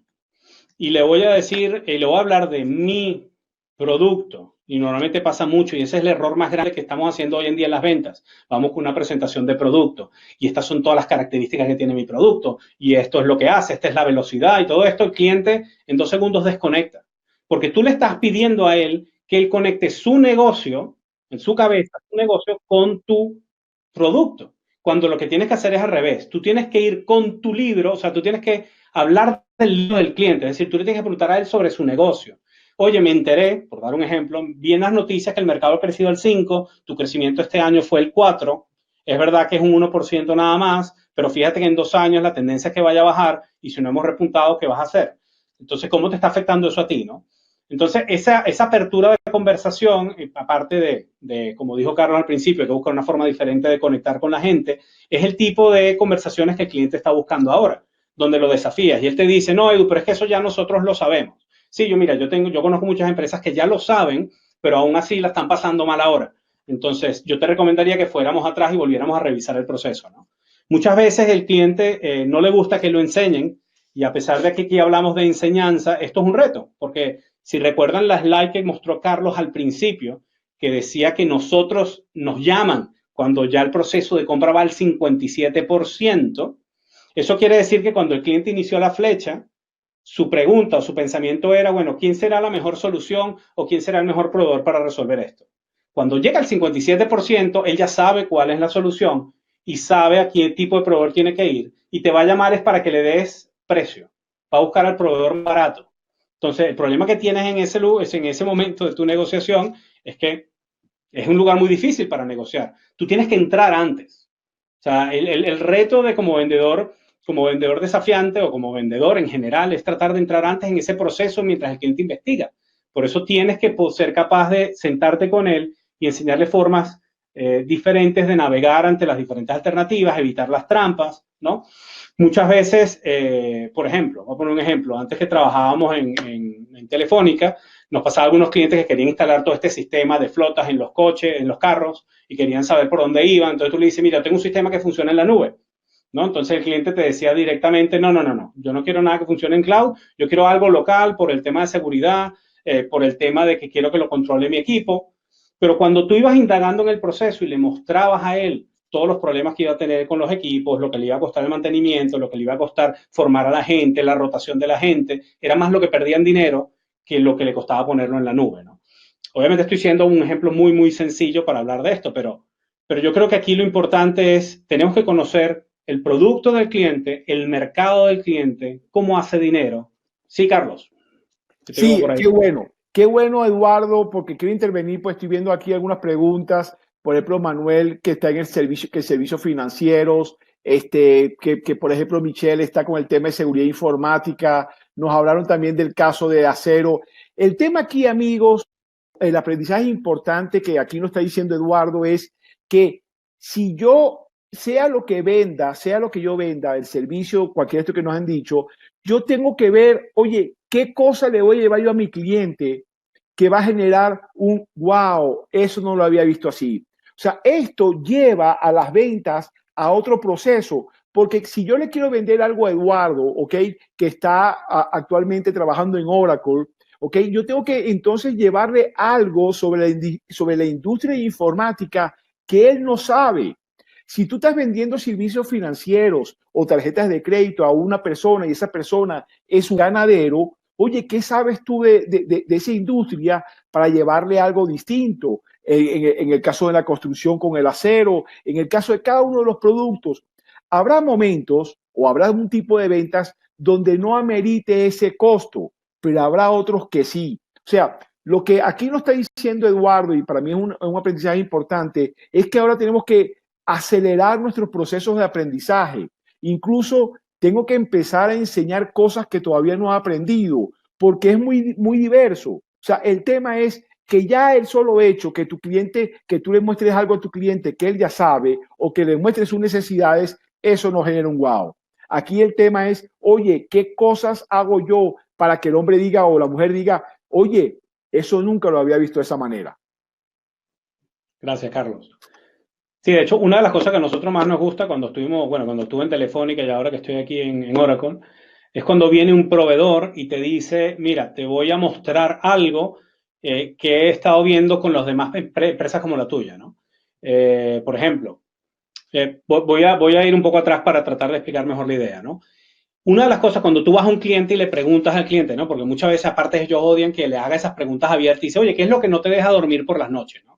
Speaker 3: y le voy a decir, le voy a hablar de mi producto, y normalmente pasa mucho, y ese es el error más grande que estamos haciendo hoy en día en las ventas. Vamos con una presentación de producto, y estas son todas las características que tiene mi producto, y esto es lo que hace, esta es la velocidad, y todo esto el cliente en 2 segundos desconecta. Porque tú le estás pidiendo a él que él conecte su negocio, en su cabeza, su negocio con tu producto. Cuando lo que tienes que hacer es al revés. Tú tienes que ir con tu libro, o sea, tú tienes que hablar del libro del cliente, es decir, tú le tienes que preguntar a él sobre su negocio. Oye, me enteré, por dar un ejemplo, vi en las noticias que el mercado ha crecido al 5, tu crecimiento este año fue el 4, es verdad que es un 1% nada más, pero fíjate que en 2 años la tendencia es que vaya a bajar y si no hemos repuntado, ¿qué vas a hacer? Entonces, ¿cómo te está afectando eso a ti, no? Entonces, esa apertura de conversación, aparte de, como dijo Carlos al principio, que busca una forma diferente de conectar con la gente, es el tipo de conversaciones que el cliente está buscando ahora, donde lo desafías y él te dice, no, Edu, pero es que eso ya nosotros lo sabemos. Sí, yo conozco muchas empresas que ya lo saben, pero aún así la están pasando mal ahora. Entonces, yo te recomendaría que fuéramos atrás y volviéramos a revisar el proceso, ¿no? Muchas veces el cliente no le gusta que lo enseñen y a pesar de que aquí hablamos de enseñanza, esto es un reto, porque si recuerdan la slide que mostró Carlos al principio, que decía que nosotros nos llaman cuando ya el proceso de compra va al 57%, eso quiere decir que cuando el cliente inició la flecha, su pregunta o su pensamiento era, bueno, ¿quién será la mejor solución o quién será el mejor proveedor para resolver esto? Cuando llega al 57%, él ya sabe cuál es la solución y sabe a qué tipo de proveedor tiene que ir y te va a llamar es para que le des precio, va a buscar al proveedor barato. Entonces, el problema que tienes en ese momento de tu negociación es que es un lugar muy difícil para negociar. Tú tienes que entrar antes. O sea, el reto de como vendedor desafiante o como vendedor en general es tratar de entrar antes en ese proceso mientras el cliente investiga. Por eso tienes que ser capaz de sentarte con él y enseñarle formas diferentes de navegar ante las diferentes alternativas, evitar las trampas, ¿no? Muchas veces, por ejemplo, voy a poner un ejemplo, antes que trabajábamos en Telefónica, nos pasaba algunos clientes que querían instalar todo este sistema de flotas en los coches, en los carros, y querían saber por dónde iban. Entonces tú le dices, mira, tengo un sistema que funciona en la nube, ¿no? Entonces el cliente te decía directamente, no, yo no quiero nada que funcione en cloud, yo quiero algo local por el tema de seguridad, por el tema de que quiero que lo controle mi equipo. Pero cuando tú ibas indagando en el proceso y le mostrabas a él todos los problemas que iba a tener con los equipos, lo que le iba a costar el mantenimiento, lo que le iba a costar formar a la gente, la rotación de la gente, era más lo que perdía en dinero que lo que le costaba ponerlo en la nube, ¿no? Obviamente estoy siendo un ejemplo muy, muy sencillo para hablar de esto, pero yo creo que aquí lo importante es, tenemos que conocer el producto del cliente, el mercado del cliente, cómo hace dinero. Sí, Carlos.
Speaker 2: Sí, qué bueno, Eduardo, porque quiero intervenir, pues estoy viendo aquí algunas preguntas, por ejemplo, Manuel, que está en el servicio, que servicios financieros, que por ejemplo, Michelle está con el tema de seguridad informática, nos hablaron también del caso de Acero. El tema aquí, amigos, el aprendizaje importante que aquí nos está diciendo Eduardo es que si yo, sea lo que venda, sea lo que yo venda, el servicio, cualquier esto que nos han dicho, yo tengo que ver, oye, ¿qué cosa le voy a llevar yo a mi cliente que va a generar un wow? Eso no lo había visto así. O sea, esto lleva a las ventas a otro proceso, porque si yo le quiero vender algo a Eduardo, ¿ok? Que está actualmente trabajando en Oracle, ¿ok? Yo tengo que entonces llevarle algo sobre la industria informática que él no sabe. Si tú estás vendiendo servicios financieros o tarjetas de crédito a una persona y esa persona es un ganadero, oye, ¿qué sabes tú de esa industria para llevarle algo distinto? En el caso de la construcción con el acero, en el caso de cada uno de los productos, habrá momentos o habrá un tipo de ventas donde no amerite ese costo, pero habrá otros que sí. O sea, lo que aquí nos está diciendo Eduardo, y para mí es un aprendizaje importante, es que ahora tenemos que acelerar nuestros procesos de aprendizaje. Incluso tengo que empezar a enseñar cosas que todavía no he aprendido, porque es muy, muy diverso. O sea, el tema es que ya el solo hecho que tu cliente, que tú le muestres algo a tu cliente que él ya sabe o que le muestres sus necesidades, eso no genera un wow. Aquí el tema es, oye, ¿qué cosas hago yo para que el hombre diga o la mujer diga, oye, eso nunca lo había visto de esa manera?
Speaker 3: Gracias, Carlos. Sí, de hecho, una de las cosas que a nosotros más nos gusta cuando estuvimos, bueno, cuando estuve en Telefónica y ahora que estoy aquí en Oracle, es cuando viene un proveedor y te dice, mira, te voy a mostrar algo que he estado viendo con las demás empresas como la tuya, ¿no? Por ejemplo, voy a ir un poco atrás para tratar de explicar mejor la idea, ¿no? Una de las cosas cuando tú vas a un cliente y le preguntas al cliente, ¿no? Porque muchas veces aparte ellos odian que le haga esas preguntas abiertas y dice, oye, ¿qué es lo que no te deja dormir por las noches, ¿no?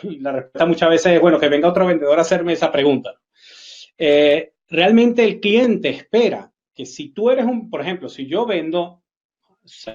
Speaker 3: Y la respuesta muchas veces es, bueno, que venga otro vendedor a hacerme esa pregunta. Realmente el cliente espera que si tú eres por ejemplo, si yo vendo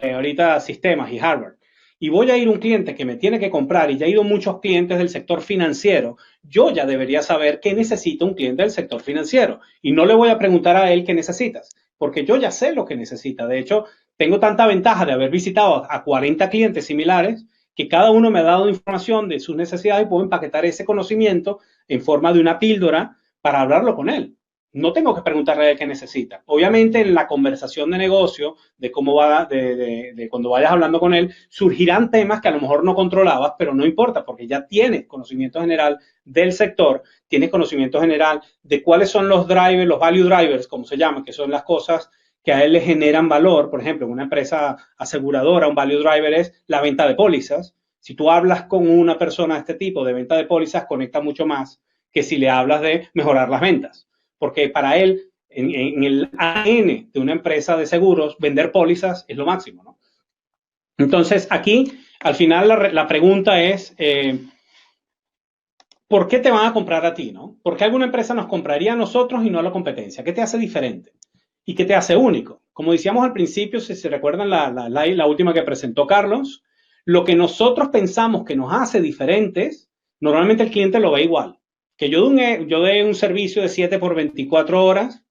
Speaker 3: ahorita sistemas y hardware y voy a ir a un cliente que me tiene que comprar y ya he ido muchos clientes del sector financiero, yo ya debería saber qué necesita un cliente del sector financiero y no le voy a preguntar a él qué necesitas, porque yo ya sé lo que necesita. De hecho, tengo tanta ventaja de haber visitado a 40 clientes similares que cada uno me ha dado información de sus necesidades y puedo empaquetar ese conocimiento en forma de una píldora para hablarlo con él. No tengo que preguntarle de qué necesita. Obviamente en la conversación de negocio, de cómo va, de cuando vayas hablando con él, surgirán temas que a lo mejor no controlabas, pero no importa porque ya tienes conocimiento general del sector, tienes conocimiento general de cuáles son los drivers, los value drivers, como se llaman, que son las cosas que a él le generan valor. Por ejemplo, en una empresa aseguradora, un value driver es la venta de pólizas. Si tú hablas con una persona de este tipo de venta de pólizas, conecta mucho más que si le hablas de mejorar las ventas. Porque para él, en el ADN de una empresa de seguros, vender pólizas es lo máximo, ¿no? Entonces, aquí, al final, la pregunta es, ¿por qué te van a comprar a ti, no? ¿Por qué alguna empresa nos compraría a nosotros y no a la competencia? ¿Qué te hace diferente? ¿Y qué te hace único? Como decíamos al principio, si se recuerdan la última que presentó Carlos, lo que nosotros pensamos que nos hace diferentes, normalmente el cliente lo ve igual. Que yo dé un servicio de 7 por 24 horas,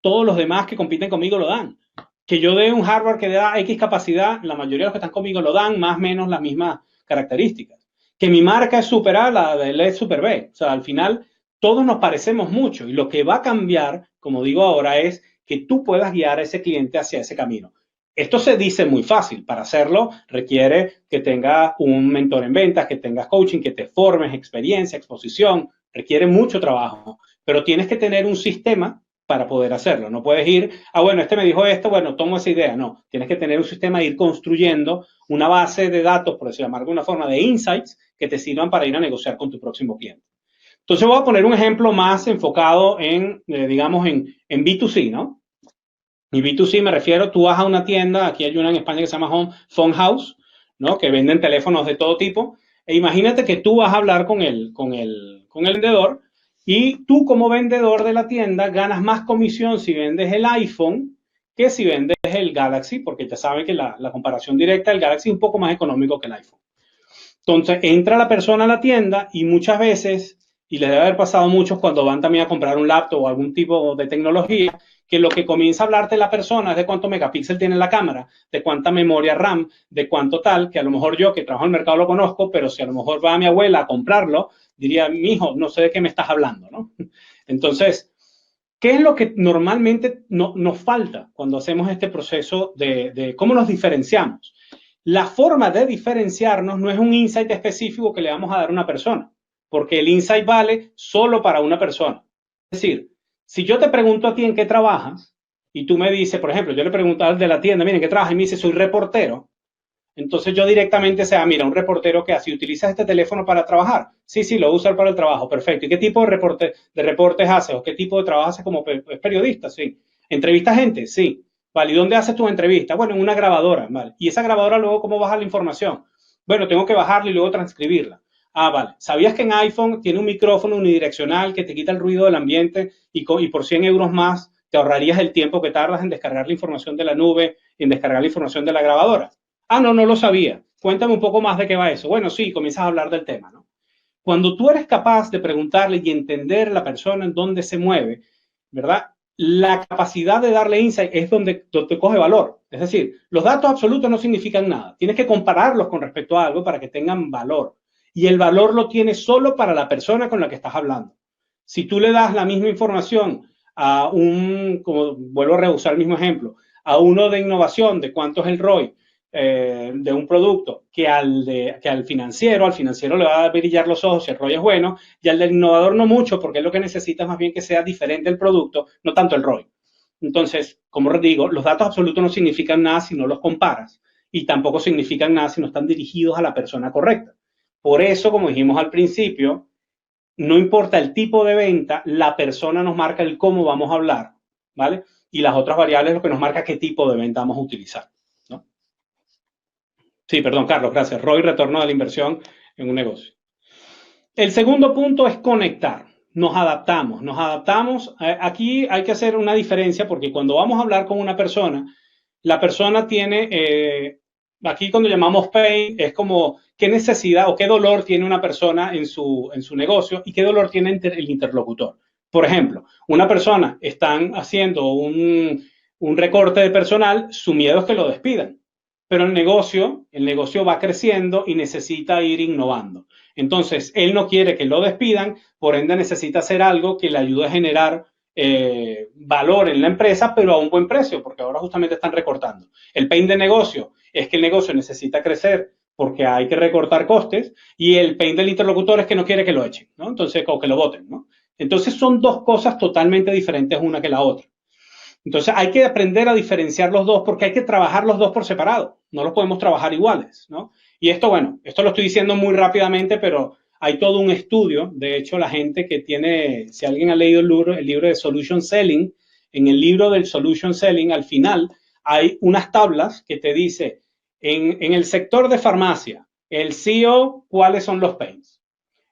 Speaker 3: todos los demás que compiten conmigo lo dan. Que yo dé un hardware que da X capacidad, la mayoría de los que están conmigo lo dan, más o menos las mismas características. Que mi marca es super A, la de él es super B. O sea, al final todos nos parecemos mucho y lo que va a cambiar, como digo ahora, es que tú puedas guiar a ese cliente hacia ese camino. Esto se dice muy fácil. Para hacerlo requiere que tengas un mentor en ventas, que tengas coaching, que te formes, experiencia, exposición. Requiere mucho trabajo, pero tienes que tener un sistema para poder hacerlo. No puedes ir, bueno, este me dijo esto, bueno, tomo esa idea. No, tienes que tener un sistema de ir construyendo una base de datos, por decirlo de alguna forma, de insights que te sirvan para ir a negociar con tu próximo cliente. Entonces voy a poner un ejemplo más enfocado en, digamos, en B2C, ¿no? Y B2C me refiero, tú vas a una tienda, aquí hay una en España que se llama Phone House, ¿no? Que venden teléfonos de todo tipo. E imagínate que tú vas a hablar con el vendedor y tú como vendedor de la tienda ganas más comisión si vendes el iPhone que si vendes el Galaxy, porque ya saben que la comparación directa del Galaxy es un poco más económico que el iPhone. Entonces entra la persona a la tienda y muchas veces, y les debe haber pasado a muchos cuando van también a comprar un laptop o algún tipo de tecnología, que lo que comienza a hablarte la persona es de cuánto megapíxel tiene la cámara, de cuánta memoria RAM, de cuánto tal, que a lo mejor yo que trabajo en el mercado lo conozco, pero si a lo mejor va a mi abuela a comprarlo, diría, mijo, no sé de qué me estás hablando, ¿no? Entonces, ¿qué es lo que normalmente nos falta cuando hacemos este proceso de cómo nos diferenciamos? La forma de diferenciarnos no es un insight específico que le vamos a dar a una persona, porque el insight vale solo para una persona. Es decir, si yo te pregunto a ti en qué trabajas y tú me dices, por ejemplo, yo le pregunto al de la tienda, miren, ¿qué trabajas? Y me dice, soy reportero. Entonces yo directamente sea, mira, un reportero que hace, ¿utilizas este teléfono para trabajar? Sí, sí, lo uso para el trabajo, perfecto. ¿Y qué tipo de reportes haces? ¿O qué tipo de trabajo haces como periodista? Sí. ¿Entrevistas gente? Sí. Vale, ¿y dónde haces tus entrevistas? Bueno, en una grabadora, ¿vale? ¿Y esa grabadora luego cómo baja la información? Bueno, tengo que bajarla y luego transcribirla. Ah, vale. ¿Sabías que en iPhone tiene un micrófono unidireccional que te quita el ruido del ambiente y por 100 euros más te ahorrarías el tiempo que tardas en descargar la información de la nube y en descargar la información de la grabadora? Ah, no, no lo sabía. Cuéntame un poco más de qué va eso. Bueno, sí, comienzas a hablar del tema, ¿no? Cuando tú eres capaz de preguntarle y entender a la persona en dónde se mueve, ¿verdad? La capacidad de darle insight es donde coge valor. Es decir, los datos absolutos no significan nada. Tienes que compararlos con respecto a algo para que tengan valor. Y el valor lo tienes solo para la persona con la que estás hablando. Si tú le das la misma información a como vuelvo a reusar el mismo ejemplo, a uno de innovación, de cuánto es el ROI, de un producto, que al financiero le va a brillar los ojos si el ROI es bueno, y al del innovador no mucho, porque es lo que necesita más bien que sea diferente el producto, no tanto el ROI. Entonces, como digo, los datos absolutos no significan nada si no los comparas, y tampoco significan nada si no están dirigidos a la persona correcta. Por eso, como dijimos al principio, no importa el tipo de venta, la persona nos marca el cómo vamos a hablar, ¿vale? Y las otras variables lo que nos marca qué tipo de venta vamos a utilizar, ¿no? Sí, perdón, Carlos, gracias. ROI, retorno de la inversión en un negocio. El segundo punto es conectar. Nos adaptamos. Aquí hay que hacer una diferencia porque cuando vamos a hablar con una persona, la persona tiene, aquí cuando llamamos pain, es como qué necesidad o qué dolor tiene una persona en su negocio y qué dolor tiene el interlocutor. Por ejemplo, una persona están haciendo un recorte de personal, su miedo es que lo despidan. Pero el negocio va creciendo y necesita ir innovando. Entonces, él no quiere que lo despidan, por ende necesita hacer algo que le ayude a generar valor en la empresa, pero a un buen precio, porque ahora justamente están recortando. El pain de negocio es que el negocio necesita crecer porque hay que recortar costes, y el pain del interlocutor es que no quiere que lo echen, ¿no? Entonces, o que lo voten, ¿no? Entonces, son dos cosas totalmente diferentes una que la otra. Entonces hay que aprender a diferenciar los dos porque hay que trabajar los dos por separado. No los podemos trabajar iguales, ¿no? Y esto, bueno, esto lo estoy diciendo muy rápidamente, pero hay todo un estudio. De hecho, la gente que tiene, si alguien ha leído el libro de Solution Selling, en el libro del Solution Selling, al final hay unas tablas que te dice en el sector de farmacia, el CEO, ¿cuáles son los pains?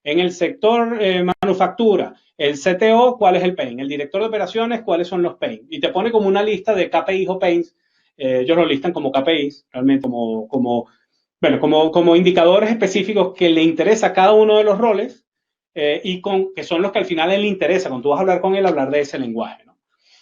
Speaker 3: En el sector manufactura, el CTO, ¿cuál es el pain? El director de operaciones, ¿cuáles son los pains? Y te pone como una lista de KPIs o pains. Ellos lo listan como KPIs, realmente como indicadores específicos que le interesa a cada uno de los roles que son los que al final él le interesa. Cuando tú vas a hablar con él, hablar de ese lenguaje, ¿no?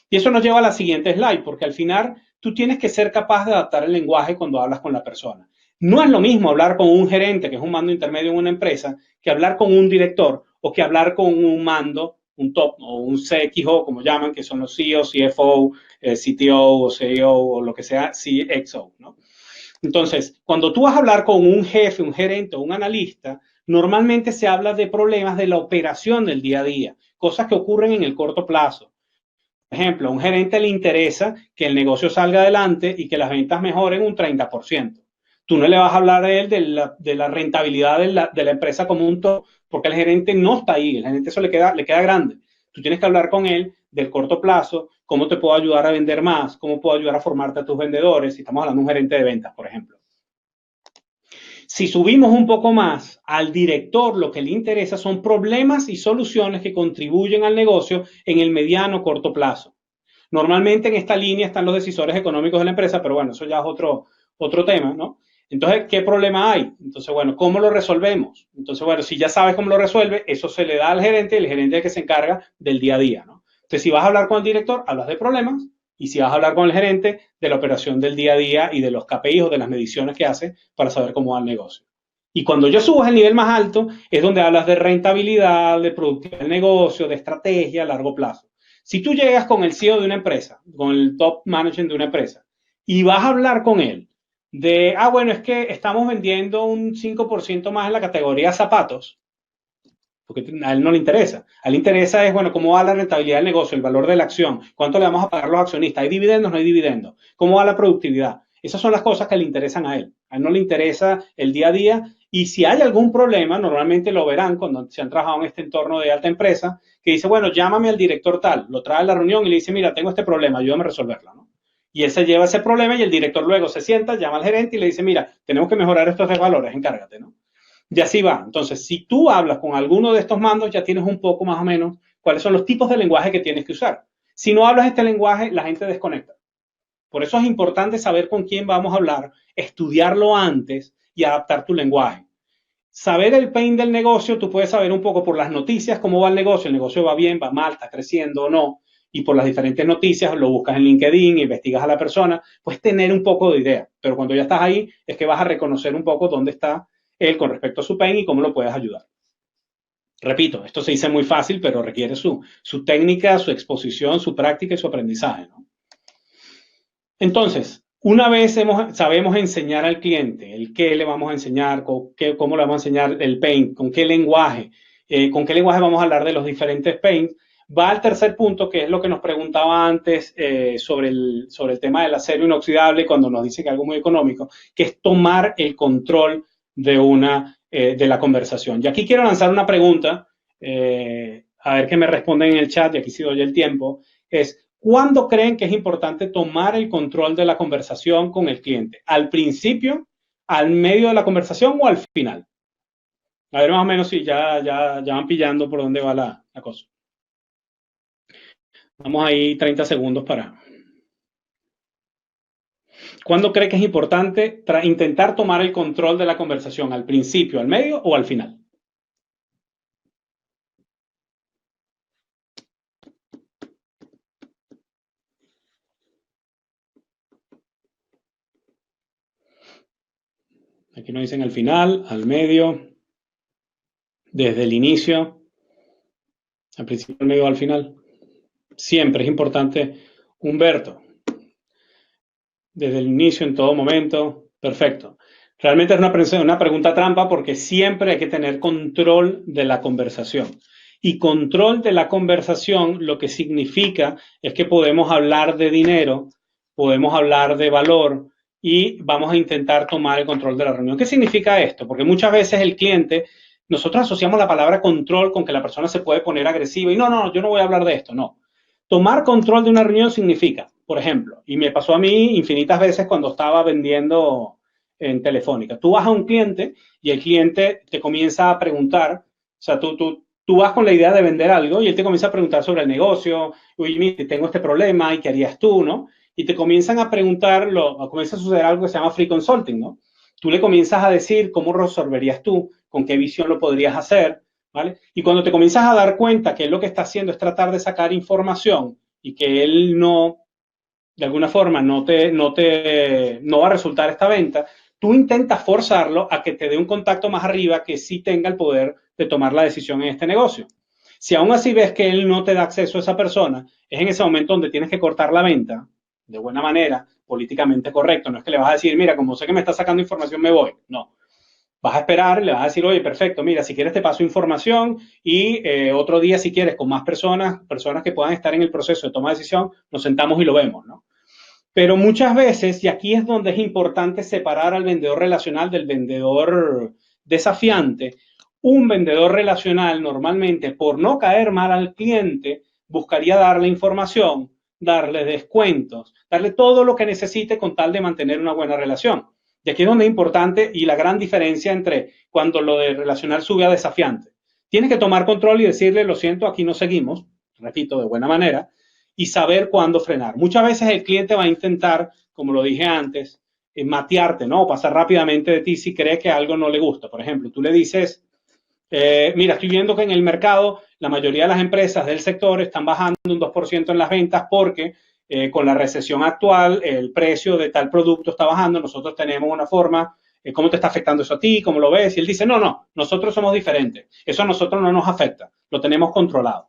Speaker 3: Y eso nos lleva a la siguiente slide, porque al final tú tienes que ser capaz de adaptar el lenguaje cuando hablas con la persona. No es lo mismo hablar con un gerente, que es un mando intermedio en una empresa, que hablar con un director o que hablar con un mando, un top o un CXO, como llaman, que son los CEO, CFO, CTO o CEO o lo que sea, CXO, ¿no? Entonces, cuando tú vas a hablar con un jefe, un gerente o un analista, normalmente se habla de problemas de la operación del día a día, cosas que ocurren en el corto plazo. ejemplo, a un gerente le interesa que el negocio salga adelante y que las ventas mejoren un 30%. Tú no le vas a hablar a él de la rentabilidad de la empresa como un todo, porque el gerente no está ahí, el gerente eso le queda grande. Tú tienes que hablar con él del corto plazo, cómo te puedo ayudar a vender más, cómo puedo ayudar a formarte a tus vendedores, si estamos hablando de un gerente de ventas, por ejemplo. Si subimos un poco más, al director lo que le interesa son problemas y soluciones que contribuyen al negocio en el mediano o corto plazo. Normalmente en esta línea están los decisores económicos de la empresa, pero bueno, eso ya es otro tema, ¿no? Entonces, ¿qué problema hay? Entonces, bueno, ¿cómo lo resolvemos? Entonces, bueno, si ya sabes cómo lo resuelve, eso se le da al gerente y el gerente es el que se encarga del día a día, ¿no? Entonces, si vas a hablar con el director, hablas de problemas, y si vas a hablar con el gerente, de la operación del día a día y de los KPIs o de las mediciones que hace para saber cómo va el negocio. Y cuando yo subo al nivel más alto, es donde hablas de rentabilidad, de productividad del negocio, de estrategia a largo plazo. Si tú llegas con el CEO de una empresa, con el top management de una empresa, y vas a hablar con él de, bueno, es que estamos vendiendo un 5% más en la categoría zapatos, porque a él no le interesa. A él le interesa es, bueno, cómo va la rentabilidad del negocio, el valor de la acción, cuánto le vamos a pagar a los accionistas, ¿hay dividendos o no hay dividendos? ¿Cómo va la productividad? Esas son las cosas que le interesan a él. A él no le interesa el día a día y si hay algún problema, normalmente lo verán cuando se han trabajado en este entorno de alta empresa, que dice, bueno, llámame al director tal, lo trae a la reunión y le dice, mira, tengo este problema, ayúdame a resolverlo, ¿no? Y él se lleva ese problema y el director luego se sienta, llama al gerente y le dice, mira, tenemos que mejorar estos tres valores, encárgate, ¿no? Y así va. Entonces, si tú hablas con alguno de estos mandos, ya tienes un poco más o menos cuáles son los tipos de lenguaje que tienes que usar. Si no hablas este lenguaje, la gente desconecta. Por eso es importante saber con quién vamos a hablar, estudiarlo antes y adaptar tu lenguaje. Saber el pain del negocio, tú puedes saber un poco por las noticias cómo va el negocio va bien, va mal, está creciendo o no, y por las diferentes noticias lo buscas en LinkedIn, investigas a la persona, puedes tener un poco de idea, pero cuando ya estás ahí es que vas a reconocer un poco dónde está él con respecto a su pain y cómo lo puedes ayudar. Repito, esto se dice muy fácil, pero requiere su técnica, su exposición, su práctica y su aprendizaje, ¿no? Entonces, una vez sabemos enseñar al cliente el qué le vamos a enseñar, cómo le vamos a enseñar el pain, con qué lenguaje vamos a hablar de los diferentes pains, va al tercer punto, que es lo que nos preguntaba antes sobre el tema del acero inoxidable, cuando nos dice que algo muy económico, que es tomar el control de la conversación. Y aquí quiero lanzar una pregunta, a ver qué me responden en el chat, y aquí sí doy el tiempo, es, ¿cuándo creen que es importante tomar el control de la conversación con el cliente? ¿Al principio, al medio de la conversación o al final? A ver más o menos si ya van pillando por dónde va la cosa. Vamos ahí 30 segundos para... ¿Cuándo cree que es importante intentar tomar el control de la conversación? ¿Al principio, al medio o al final? Aquí nos dicen al final, al medio, desde el inicio, al principio, al medio o al final. Siempre es importante, Humberto. Desde el inicio, en todo momento. Perfecto. Realmente es una pregunta trampa porque siempre hay que tener control de la conversación. Y control de la conversación lo que significa es que podemos hablar de dinero, podemos hablar de valor y vamos a intentar tomar el control de la reunión. ¿Qué significa esto? Porque muchas veces el cliente, nosotros asociamos la palabra control con que la persona se puede poner agresiva y no, yo no voy a hablar de esto, no. Tomar control de una reunión significa, por ejemplo, y me pasó a mí infinitas veces cuando estaba vendiendo en Telefónica. Tú vas a un cliente y el cliente te comienza a preguntar, o sea, tú vas con la idea de vender algo y él te comienza a preguntar sobre el negocio, oye, mire, tengo este problema y qué harías tú, ¿no? Y te comienzan a preguntar, comienza a suceder algo que se llama free consulting, ¿no? Tú le comienzas a decir cómo resolverías tú, con qué visión lo podrías hacer, ¿vale? Y cuando te comienzas a dar cuenta que él lo que está haciendo es tratar de sacar información y que él no, de alguna forma, no va a resultar esta venta, tú intentas forzarlo a que te dé un contacto más arriba que sí tenga el poder de tomar la decisión en este negocio. Si aún así ves que él no te da acceso a esa persona, es en ese momento donde tienes que cortar la venta de buena manera, políticamente correcto. No es que le vas a decir, mira, como sé que me está sacando información, me voy. No. Vas a esperar, le vas a decir, oye, perfecto, mira, si quieres te paso información y otro día, si quieres, con más personas que puedan estar en el proceso de toma de decisión, nos sentamos y lo vemos, ¿no? Pero muchas veces, y aquí es donde es importante separar al vendedor relacional del vendedor desafiante, un vendedor relacional normalmente, por no caer mal al cliente, buscaría darle información, darle descuentos, darle todo lo que necesite con tal de mantener una buena relación. Y aquí es donde es importante y la gran diferencia entre cuando lo de relacional sube a desafiante. Tienes que tomar control y decirle, lo siento, aquí no seguimos, repito, de buena manera, y saber cuándo frenar. Muchas veces el cliente va a intentar, como lo dije antes, matearte, ¿no? Pasar rápidamente de ti si cree que algo no le gusta. Por ejemplo, tú le dices, mira, estoy viendo que en el mercado la mayoría de las empresas del sector están bajando un 2% en las ventas porque con la recesión actual el precio de tal producto está bajando. Nosotros tenemos una forma, ¿cómo te está afectando eso a ti? ¿Cómo lo ves? Y él dice, no, nosotros somos diferentes. Eso a nosotros no nos afecta, lo tenemos controlado.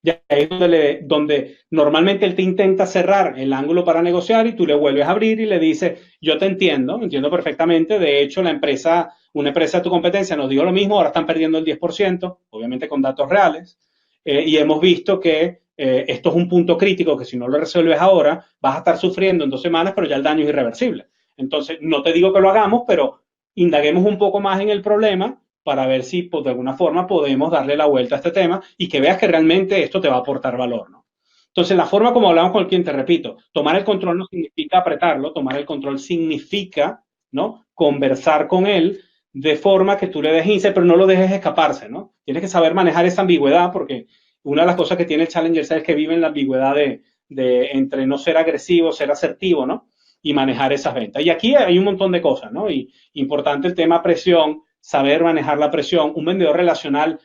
Speaker 3: Y ahí es donde normalmente él te intenta cerrar el ángulo para negociar y tú le vuelves a abrir y le dices, yo te entiendo perfectamente. De hecho, una empresa de tu competencia nos dijo lo mismo, ahora están perdiendo el 10%, obviamente con datos reales, y hemos visto que esto es un punto crítico que si no lo resuelves ahora, vas a estar sufriendo en 2 semanas, pero ya el daño es irreversible. Entonces, no te digo que lo hagamos, pero indaguemos un poco más en el problema para ver si pues, de alguna forma podemos darle la vuelta a este tema y que veas que realmente esto te va a aportar valor, ¿no? Entonces, la forma como hablamos con el cliente, repito, tomar el control no significa apretarlo, tomar el control significa, ¿no? Conversar con él de forma que tú le dejes irse, pero no lo dejes escaparse, ¿no? Tienes que saber manejar esa ambigüedad porque una de las cosas que tiene el Challenger es que vive en la ambigüedad de entre no ser agresivo, ser asertivo, ¿no? Y manejar esas ventas. Y aquí hay un montón de cosas, ¿no? Y importante el tema presión, saber manejar la presión. Un vendedor relacional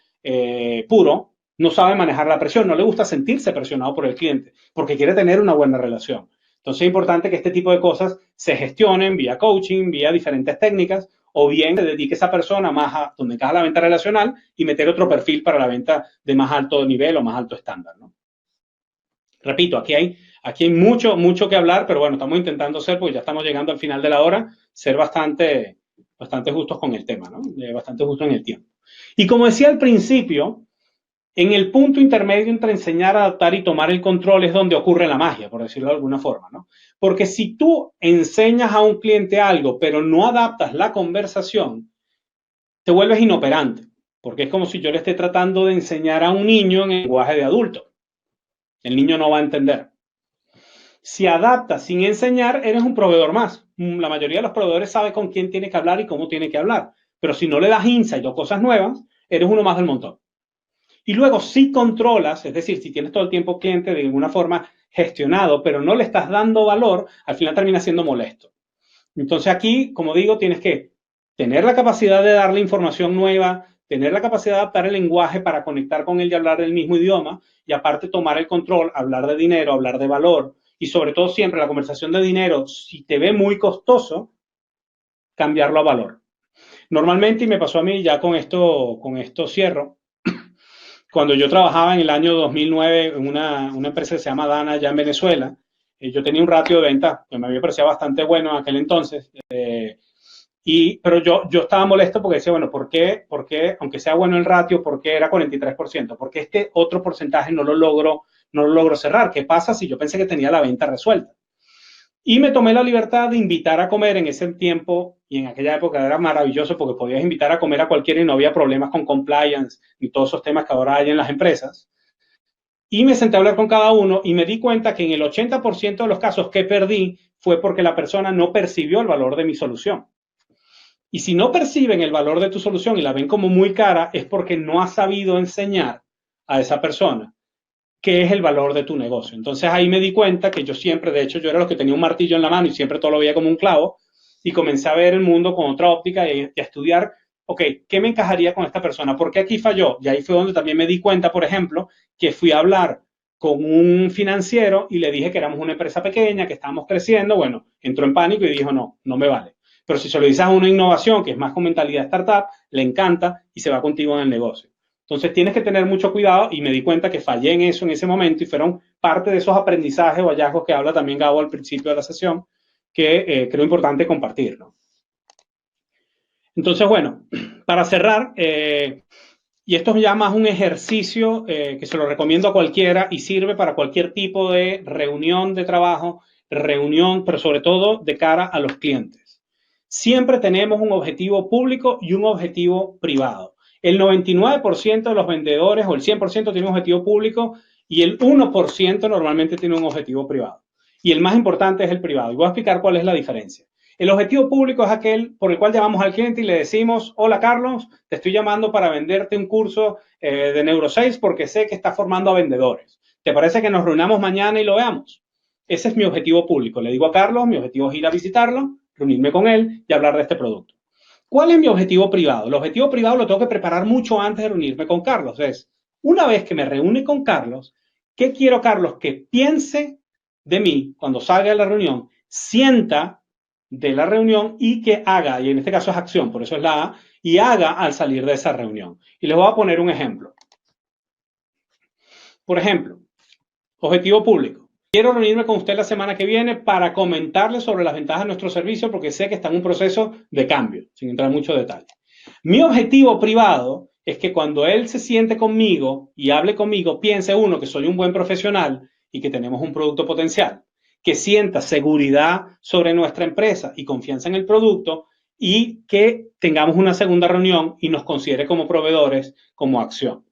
Speaker 3: puro no sabe manejar la presión, no le gusta sentirse presionado por el cliente porque quiere tener una buena relación. Entonces es importante que este tipo de cosas se gestionen vía coaching, vía diferentes técnicas o bien se dedique esa persona más a donde encaja la venta relacional y meter otro perfil para la venta de más alto nivel o más alto estándar, ¿no? Repito, aquí hay mucho que hablar, pero bueno, estamos intentando ser, porque ya estamos llegando al final de la hora, ser bastante justos con el tema, ¿no? Bastante justos en el tiempo. Y como decía al principio, en el punto intermedio entre enseñar, adaptar y tomar el control es donde ocurre la magia, por decirlo de alguna forma, ¿no? Porque si tú enseñas a un cliente algo, pero no adaptas la conversación, te vuelves inoperante, porque es como si yo le esté tratando de enseñar a un niño en el lenguaje de adulto. El niño no va a entender. Si adaptas sin enseñar, eres un proveedor más. La mayoría de los proveedores sabe con quién tiene que hablar y cómo tiene que hablar. Pero si no le das insight o cosas nuevas, eres uno más del montón. Y luego, si controlas, es decir, si tienes todo el tiempo cliente de alguna forma gestionado, pero no le estás dando valor, al final termina siendo molesto. Entonces aquí, como digo, tienes que tener la capacidad de darle información nueva, tener la capacidad de adaptar el lenguaje para conectar con él y hablar el mismo idioma, y aparte tomar el control, hablar de dinero, hablar de valor, y sobre todo siempre la conversación de dinero, si te ve muy costoso, cambiarlo a valor. Normalmente, y me pasó a mí, ya con esto cierro, cuando yo trabajaba en el año 2009 en una empresa que se llama Dana, allá en Venezuela, yo tenía un ratio de venta que me había parecido bastante bueno en aquel entonces, pero yo estaba molesto porque decía, bueno, ¿por qué, aunque sea bueno el ratio, por qué era 43%? Porque este otro porcentaje no lo logro cerrar. ¿Qué pasa si yo pensé que tenía la venta resuelta? Y me tomé la libertad de invitar a comer en ese tiempo, y en aquella época era maravilloso porque podías invitar a comer a cualquiera y no había problemas con compliance y todos esos temas que ahora hay en las empresas. Y me senté a hablar con cada uno y me di cuenta que en el 80% de los casos que perdí fue porque la persona no percibió el valor de mi solución. Y si no perciben el valor de tu solución y la ven como muy cara, es porque no has sabido enseñar a esa persona qué es el valor de tu negocio. Entonces ahí me di cuenta que yo siempre, de hecho yo era lo que tenía un martillo en la mano y siempre todo lo veía como un clavo, y comencé a ver el mundo con otra óptica y a estudiar, ok, ¿qué me encajaría con esta persona? ¿Por qué aquí falló? Y ahí fue donde también me di cuenta, por ejemplo, que fui a hablar con un financiero y le dije que éramos una empresa pequeña, que estábamos creciendo. Bueno, entró en pánico y dijo, no me vale. Pero si se lo dices a una innovación que es más con mentalidad startup, le encanta y se va contigo en el negocio. Entonces tienes que tener mucho cuidado, y me di cuenta que fallé en eso en ese momento y fueron parte de esos aprendizajes o hallazgos que habla también Gabo al principio de la sesión, que creo importante compartir, ¿no? Entonces, bueno, para cerrar, y esto ya más un ejercicio que se lo recomiendo a cualquiera y sirve para cualquier tipo de reunión de trabajo, reunión, pero sobre todo de cara a los clientes. Siempre tenemos un objetivo público y un objetivo privado. El 99% de los vendedores o el 100% tiene un objetivo público y el 1% normalmente tiene un objetivo privado. Y el más importante es el privado. Y voy a explicar cuál es la diferencia. El objetivo público es aquel por el cual llamamos al cliente y le decimos: hola Carlos, te estoy llamando para venderte un curso de Neurosales porque sé que estás formando a vendedores. ¿Te parece que nos reunamos mañana y lo veamos? Ese es mi objetivo público. Le digo a Carlos, mi objetivo es ir a visitarlo, reunirme con él y hablar de este producto. ¿Cuál es mi objetivo privado? El objetivo privado lo tengo que preparar mucho antes de reunirme con Carlos. Es, una vez que me reúne con Carlos, ¿qué quiero, Carlos, que piense de mí cuando salga de la reunión, sienta de la reunión y que haga, y en este caso es acción, por eso es la A, y haga al salir de esa reunión? Y les voy a poner un ejemplo. Por ejemplo, objetivo público. Quiero reunirme con usted la semana que viene para comentarle sobre las ventajas de nuestro servicio porque sé que está en un proceso de cambio, sin entrar en mucho detalle. Mi objetivo privado es que cuando él se siente conmigo y hable conmigo, piense, uno, que soy un buen profesional y que tenemos un producto potencial, que sienta seguridad sobre nuestra empresa y confianza en el producto, y que tengamos una segunda reunión y nos considere como proveedores, como acción.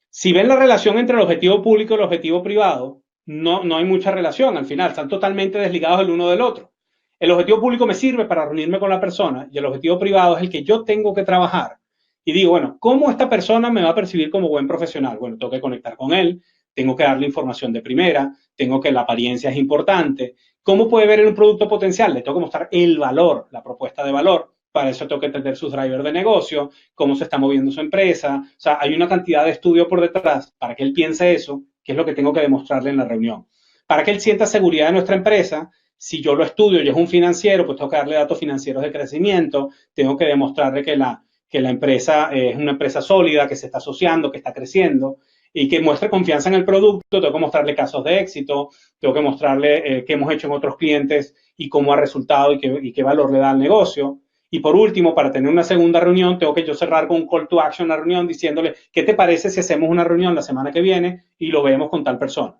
Speaker 3: Si ven la relación entre el objetivo público y el objetivo privado, no hay mucha relación al final, están totalmente desligados el uno del otro. El objetivo público me sirve para reunirme con la persona y el objetivo privado es el que yo tengo que trabajar. Y digo, bueno, ¿cómo esta persona me va a percibir como buen profesional? Bueno, tengo que conectar con él, tengo que darle información de primera, tengo que la apariencia es importante. ¿Cómo puede ver en un producto potencial? Le tengo que mostrar el valor, la propuesta de valor. Para eso tengo que entender sus drivers de negocio, cómo se está moviendo su empresa. O sea, hay una cantidad de estudio por detrás para que él piense eso, que es lo que tengo que demostrarle en la reunión. Para que él sienta seguridad de nuestra empresa, si yo lo estudio y es un financiero, pues tengo que darle datos financieros de crecimiento, tengo que demostrarle que la empresa es una empresa sólida, que se está asociando, que está creciendo y que muestre confianza en el producto. Tengo que mostrarle casos de éxito, tengo que mostrarle qué hemos hecho en otros clientes y cómo ha resultado y qué valor le da al negocio. Y por último, para tener una segunda reunión, tengo que yo cerrar con un call to action la reunión diciéndole, ¿qué te parece si hacemos una reunión la semana que viene y lo vemos con tal persona?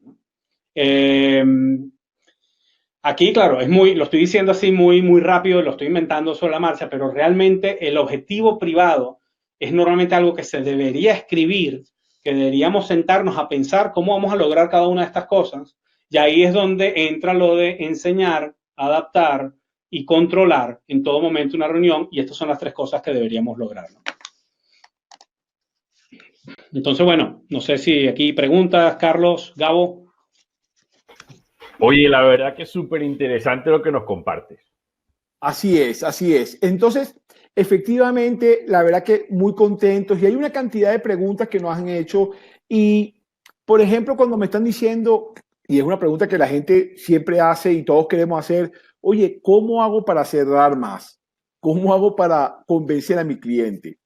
Speaker 3: Aquí, claro, lo estoy diciendo así muy rápido, lo estoy inventando sobre la marcha, pero realmente el objetivo privado es normalmente algo que se debería escribir, que deberíamos sentarnos a pensar cómo vamos a lograr cada una de estas cosas. Y ahí es donde entra lo de enseñar, adaptar y controlar en todo momento una reunión, y estas son las tres cosas que deberíamos lograr, ¿no? Entonces, bueno, no sé si aquí preguntas, Carlos, Gabo.
Speaker 1: Oye, la verdad que es súper interesante lo que nos compartes.
Speaker 2: Así es, así es. Entonces, efectivamente, la verdad que muy contentos y hay una cantidad de preguntas que nos han hecho y, por ejemplo, cuando me están diciendo, y es una pregunta que la gente siempre hace y todos queremos hacer, oye, ¿cómo hago para cerrar más? ¿Cómo hago para convencer a mi cliente?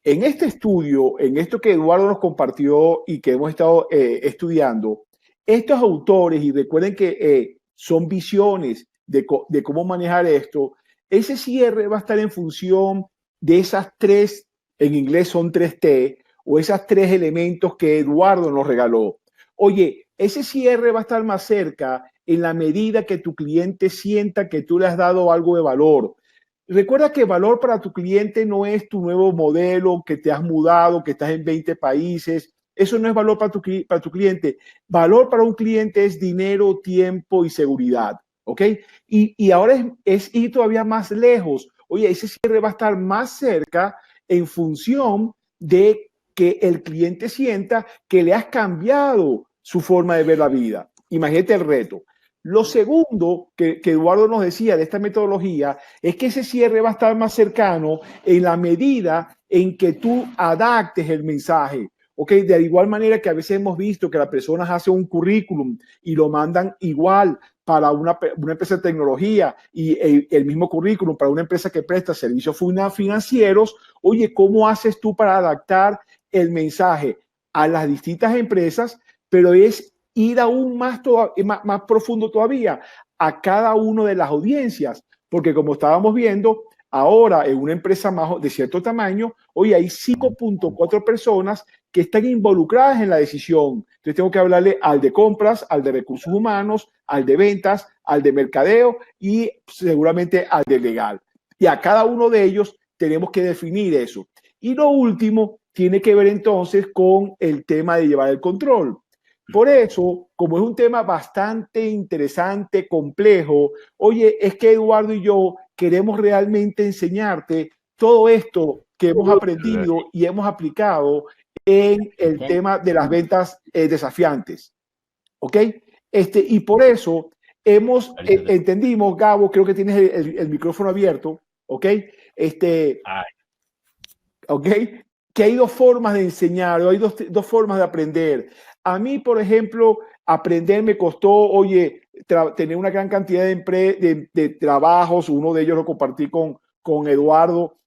Speaker 2: En este estudio, en esto que Eduardo nos compartió y que hemos estado estudiando, estos autores, y recuerden que son visiones de cómo manejar esto, ese cierre va a estar en función de esas tres, en inglés son 3T, o esas tres elementos que Eduardo nos regaló. Oye, ese cierre va a estar más cerca en la medida que tu cliente sienta que tú le has dado algo de valor. Recuerda que valor para tu cliente no es tu nuevo modelo, que te has mudado, que estás en 20 países. Eso no es valor para tu cliente. Valor para un cliente es dinero, tiempo y seguridad. ¿Ok? Y ahora es ir todavía más lejos. Oye, ese cierre va a estar más cerca en función de que el cliente sienta que le has cambiado su forma de ver la vida. Imagínate el reto. Lo segundo que Eduardo nos decía de esta metodología es que ese cierre va a estar más cercano en la medida en que tú adaptes el mensaje. Okay, de igual manera que a veces hemos visto que las personas hacen un currículum y lo mandan igual para una empresa de tecnología y el mismo currículum para una empresa que presta servicios financieros. Oye, ¿cómo haces tú para adaptar el mensaje a las distintas empresas? Pero es ir aún más profundo todavía a cada una de las audiencias, porque como estábamos viendo, Ahora, en una empresa más de cierto tamaño, hoy hay 5.4 personas que están involucradas en la decisión. Entonces tengo que hablarle al de compras, al de recursos humanos, al de ventas, al de mercadeo y seguramente al de legal. Y a cada uno de ellos tenemos que definir eso. Y lo último tiene que ver entonces con el tema de llevar el control. Por eso, como es un tema bastante interesante, complejo, oye, es que Eduardo y yo queremos realmente enseñarte todo esto que hemos aprendido y hemos aplicado en el tema de las ventas desafiantes. ¿Ok? Y por eso entendimos, Gabo, creo que tienes el micrófono abierto, ¿ok? ¿Ok? Que hay dos formas de enseñar, o hay dos formas de aprender. A mí, por ejemplo, aprender me costó, oye, tener una gran cantidad de trabajos, uno de ellos lo compartí con Eduardo,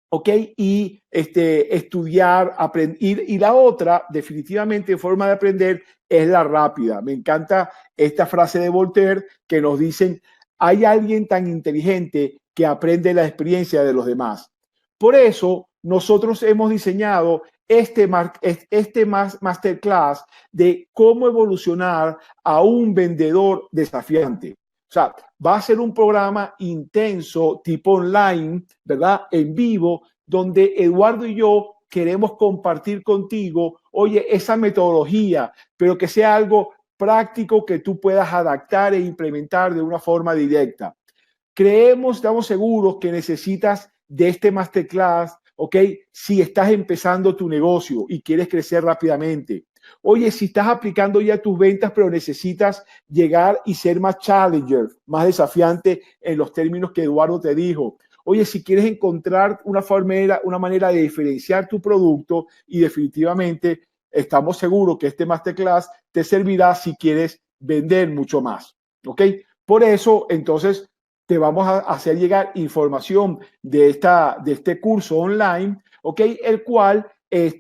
Speaker 2: ¿ok? Y estudiar, aprender. Y la otra, definitivamente, forma de aprender es la rápida. Me encanta esta frase de Voltaire que nos dicen, hay alguien tan inteligente que aprende la experiencia de los demás. Por eso, nosotros hemos diseñado este masterclass de cómo evolucionar a un vendedor desafiante. O sea, va a ser un programa intenso, tipo online, ¿verdad? En vivo, donde Eduardo y yo queremos compartir contigo, oye, esa metodología, pero que sea algo práctico que tú puedas adaptar e implementar de una forma directa. Estamos seguros que necesitas de este masterclass, ¿ok? Si estás empezando tu negocio y quieres crecer rápidamente. Oye, si estás aplicando ya tus ventas, pero necesitas llegar y ser más challenger, más desafiante en los términos que Eduardo te dijo. Oye, si quieres encontrar una manera de diferenciar tu producto y definitivamente estamos seguros que este masterclass te servirá si quieres vender mucho más, ¿ok? Por eso, entonces, te vamos a hacer llegar información de este curso online, ¿ok? El cual es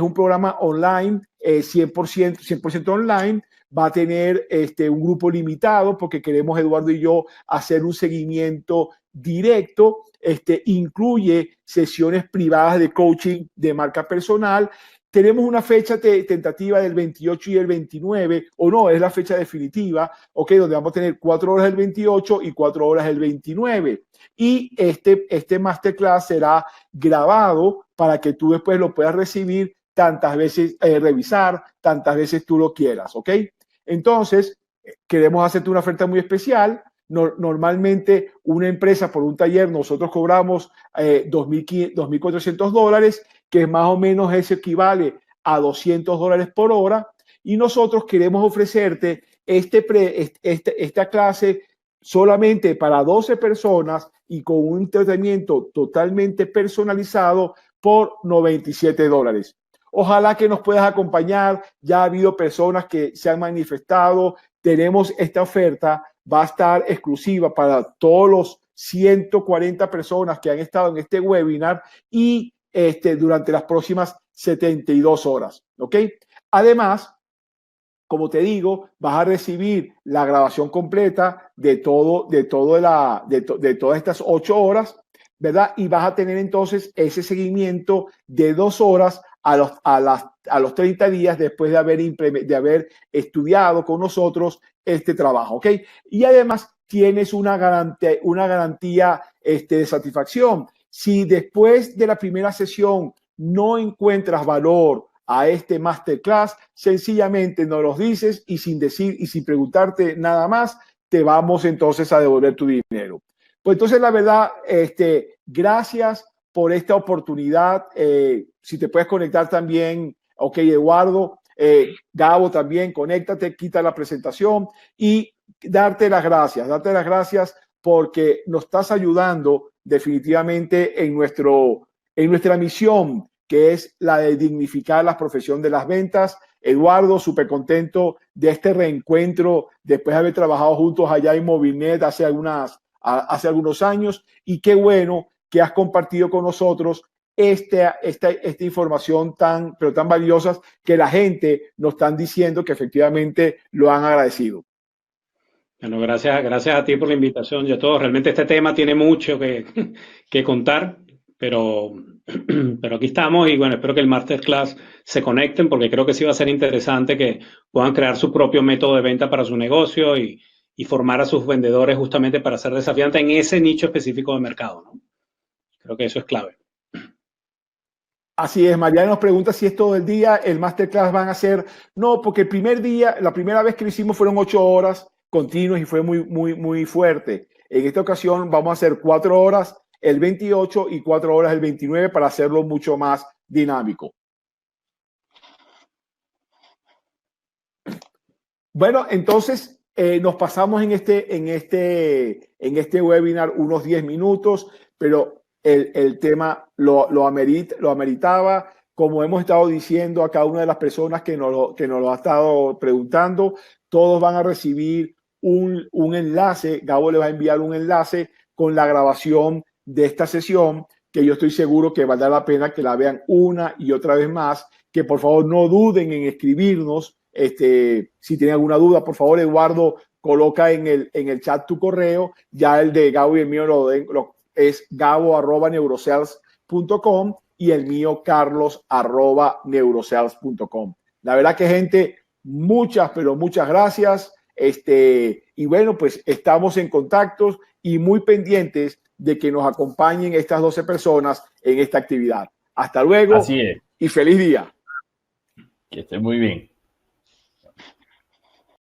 Speaker 2: un programa online, 100% online. Va a tener un grupo limitado porque queremos, Eduardo y yo, hacer un seguimiento directo. Incluye sesiones privadas de coaching de marca personal. Tenemos una fecha tentativa del 28 y el 29, o no, es la fecha definitiva, ¿ok? Donde vamos a tener 4 horas el 28 y 4 horas el 29. Y este masterclass será grabado para que tú después lo puedas recibir tantas veces, revisar, tantas veces tú lo quieras, ¿ok? Entonces, queremos hacerte una oferta muy especial. Normalmente una empresa por un taller nosotros cobramos $2,400, que más o menos eso equivale a $200 por hora, y nosotros queremos ofrecerte esta clase solamente para 12 personas y con un tratamiento totalmente personalizado por $97. Ojalá que nos puedas acompañar. Ya ha habido personas que se han manifestado. Tenemos esta oferta, va a estar exclusiva para todos los 140 personas que han estado en este webinar y durante las próximas 72 horas, ¿ok? Además, como te digo, vas a recibir la grabación completa de todas estas 8 horas, ¿verdad? Y vas a tener entonces ese seguimiento de 2 horas a los 30 días después de haber estudiado con nosotros este trabajo, ¿ok? Y además tienes una garantía de satisfacción. Si después de la primera sesión no encuentras valor a este masterclass, sencillamente nos los dices y sin decir y sin preguntarte nada más, te vamos entonces a devolver tu dinero. Pues entonces, la verdad, gracias por esta oportunidad. Si te puedes conectar también, ok, Eduardo, Gabo también, conéctate, quita la presentación y darte las gracias porque nos estás ayudando definitivamente en nuestra misión, que es la de dignificar la profesión de las ventas. Eduardo, súper contento de este reencuentro después de haber trabajado juntos allá en Movilnet hace algunos años, y qué bueno que has compartido con nosotros esta información tan valiosa que la gente nos están diciendo que efectivamente lo han agradecido.
Speaker 3: Bueno, gracias a ti por la invitación y a todos. Realmente este tema tiene mucho que contar, pero, pero aquí estamos y bueno, espero que el masterclass se conecten porque creo que sí va a ser interesante que puedan crear su propio método de venta para su negocio y formar a sus vendedores justamente para ser desafiantes en ese nicho específico de mercado, ¿no? Creo que eso es clave.
Speaker 2: Así es, Mariana nos pregunta si es todo el día, el masterclass van a ser, no, porque el primer día, la primera vez que lo hicimos fueron 8 horas continuas y fue muy fuerte. En esta ocasión vamos a hacer 4 horas el 28 y 4 horas el 29 para hacerlo mucho más dinámico. Bueno, entonces nos pasamos en este webinar unos 10 minutos, pero el tema lo ameritaba. Como hemos estado diciendo a cada una de las personas que nos lo ha estado preguntando, todos van a recibir un enlace. Gabo le va a enviar un enlace con la grabación de esta sesión, que yo estoy seguro que valdrá la pena que la vean una y otra vez más, que por favor no duden en escribirnos. Si tienen alguna duda, por favor, Eduardo, coloca en el chat tu correo. Ya el de Gabo y el mío es gabo@neurosales.com y el mío carlos@neurosales.com. La verdad que, gente, pero muchas gracias. Y bueno, pues estamos en contactos y muy pendientes de que nos acompañen estas 12 personas en esta actividad. Hasta luego.
Speaker 1: Así es.
Speaker 2: Y feliz día.
Speaker 1: Que esté muy bien.